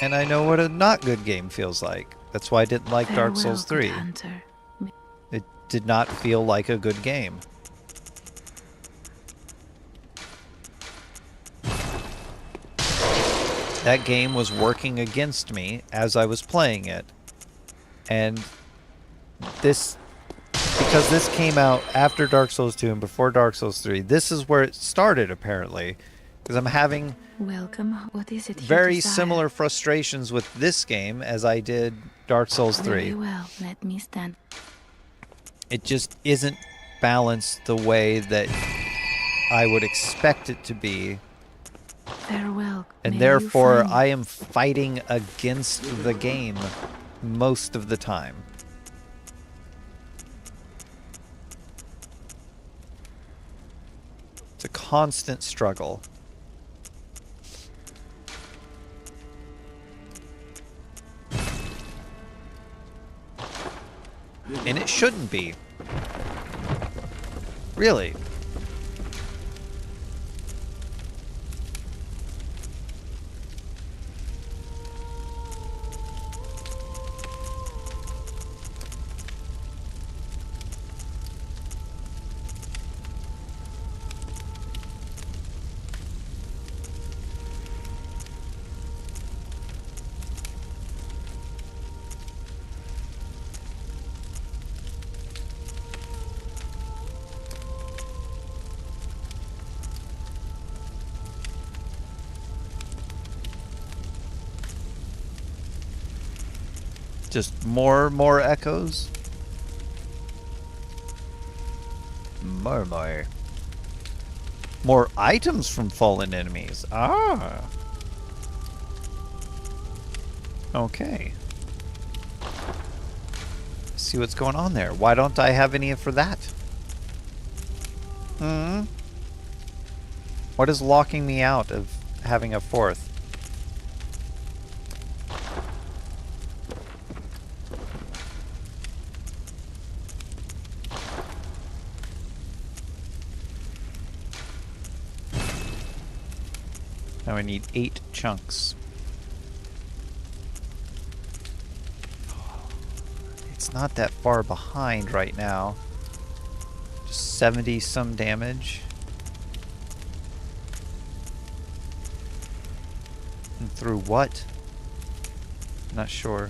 and I know what a not good game feels like. That's why I didn't like Dark Souls 3. Good hunter. It did not feel like a good game. That game was working against me as I was playing it. And this, because this came out after Dark Souls 2 and before Dark Souls 3, this is where it started apparently. Because I'm having What is it very similar frustrations with this game as I did Dark Souls 3. Very well, let me stand. It just isn't balanced the way that I would expect it to be. Farewell. And May therefore, you find I am fighting against the game most of the time. It's a constant struggle. And it shouldn't be. Really. Just more echoes. More. More items from fallen enemies. Ah. Okay. See what's going on there. Why don't I have any for that? What is locking me out of having a fourth? Now I need 8 chunks. It's not that far behind right now. Just 70 some damage. And through what? Not sure.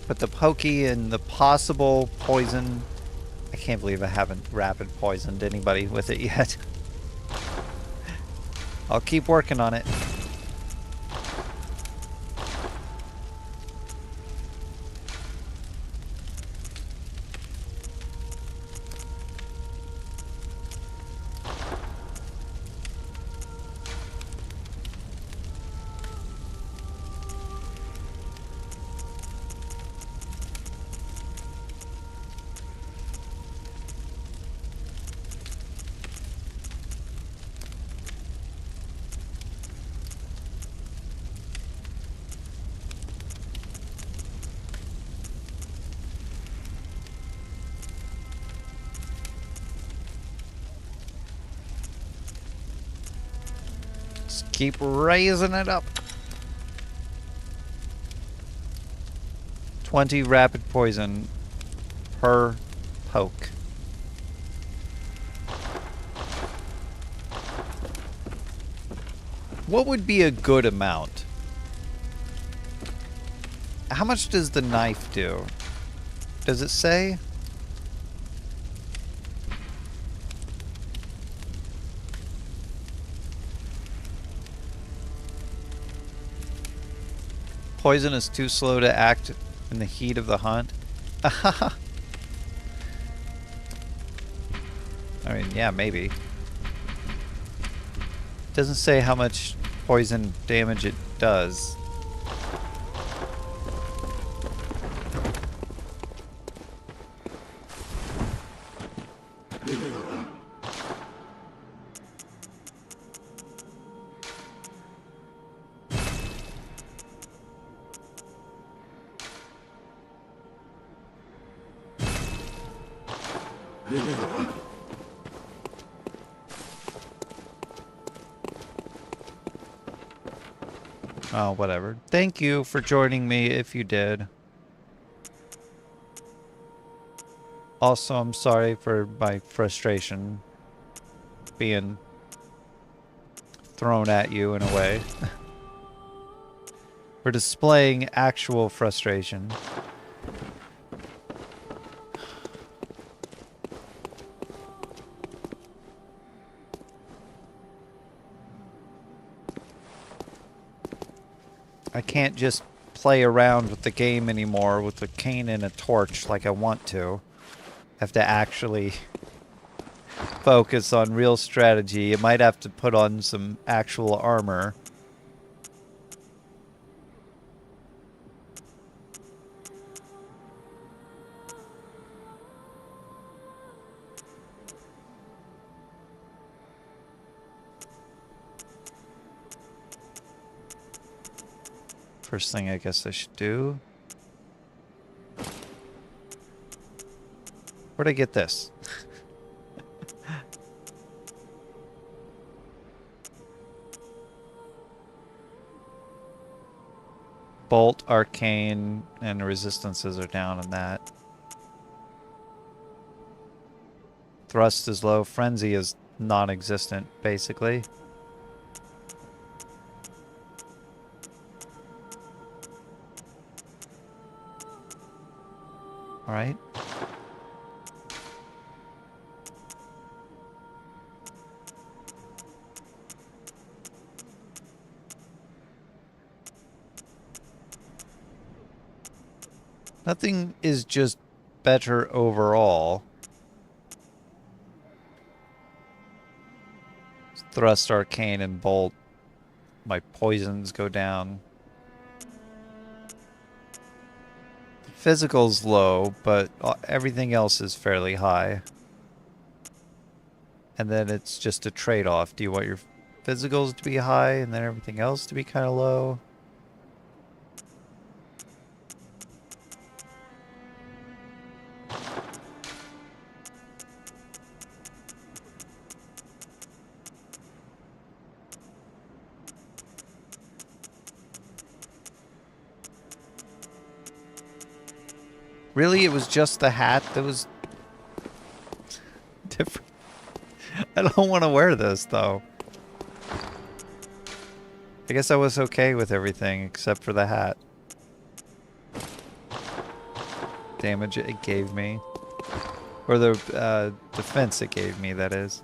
But the pokey and the possible poison, I can't believe I haven't rapid poisoned anybody with it yet. I'll keep working on it. Keep raising it up. 20 rapid poison per poke. What would be a good amount? How much does the knife do? Does it say? Poison is too slow to act in the heat of the hunt. I mean, yeah, maybe. Doesn't say how much poison damage it does. Oh, whatever. Thank you for joining me if you did. Also, I'm sorry for my frustration being thrown at you in a way. For displaying actual frustration. I can't just play around with the game anymore with a cane and a torch like I want to. I have to actually focus on real strategy. I might have to put on some actual armor. First thing I guess I should do. Where'd I get this? Bolt, arcane, and resistances are down on that. Thrust is low. Frenzy is non-existent, basically. Alright. Nothing is just better overall. Thrust, arcane, and bolt. My poisons go down. Physical's low, but everything else is fairly high. And then it's just a trade-off. Do you want your physicals to be high and then everything else to be kind of low? Really, it was just the hat that was different. I don't want to wear this, though. I guess I was okay with everything except for the hat. Damage it gave me. Or the defense it gave me, that is.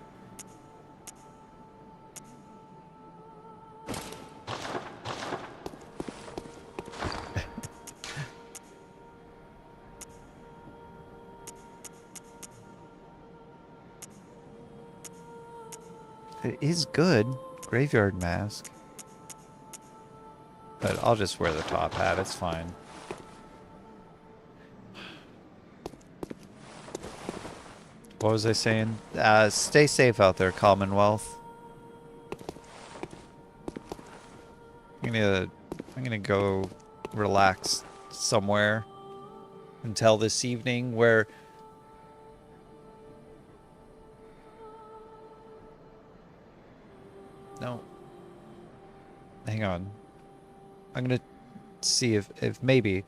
It is good. Graveyard mask. But I'll just wear the top hat, it's fine. What was I saying? Stay safe out there, Commonwealth. I'm gonna go relax somewhere until this evening where no. Hang on. I'm gonna see if maybe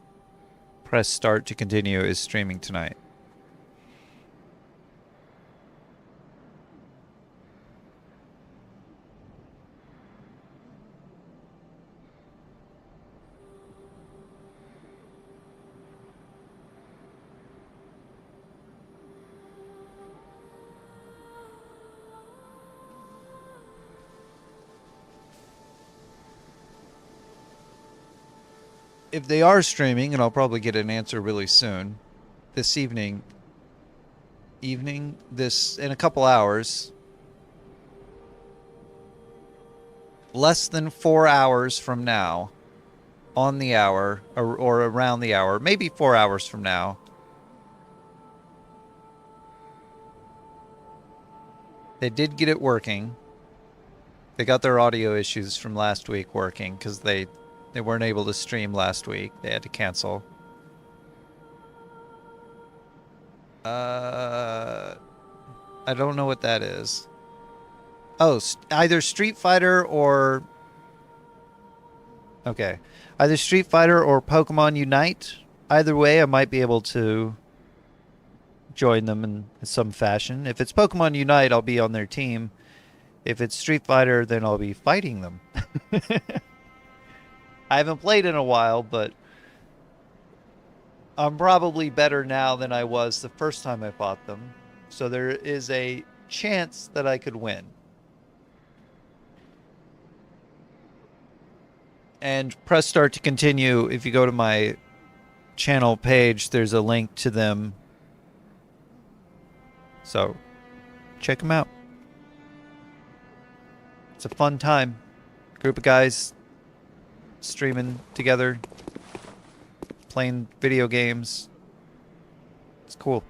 press start to continue is streaming tonight. if they are streaming, and I'll probably get an answer really soon, this evening, this in a couple hours, less than 4 hours from now, on the hour, or around the hour, maybe 4 hours from now, they did get it working. They got their audio issues from last week working because they weren't able to stream last week. They had to cancel. I don't know what that is. Oh, either Street Fighter or... Okay. Either Street Fighter or Pokemon Unite. Either way, I might be able to join them in some fashion. If it's Pokemon Unite, I'll be on their team. If it's Street Fighter, then I'll be fighting them. I haven't played in a while, but I'm probably better now than I was the first time I fought them. So there is a chance that I could win. And press start to continue. If you go to my channel page, there's a link to them. So check them out. It's a fun time. Group of guys streaming together, playing video games. It's cool.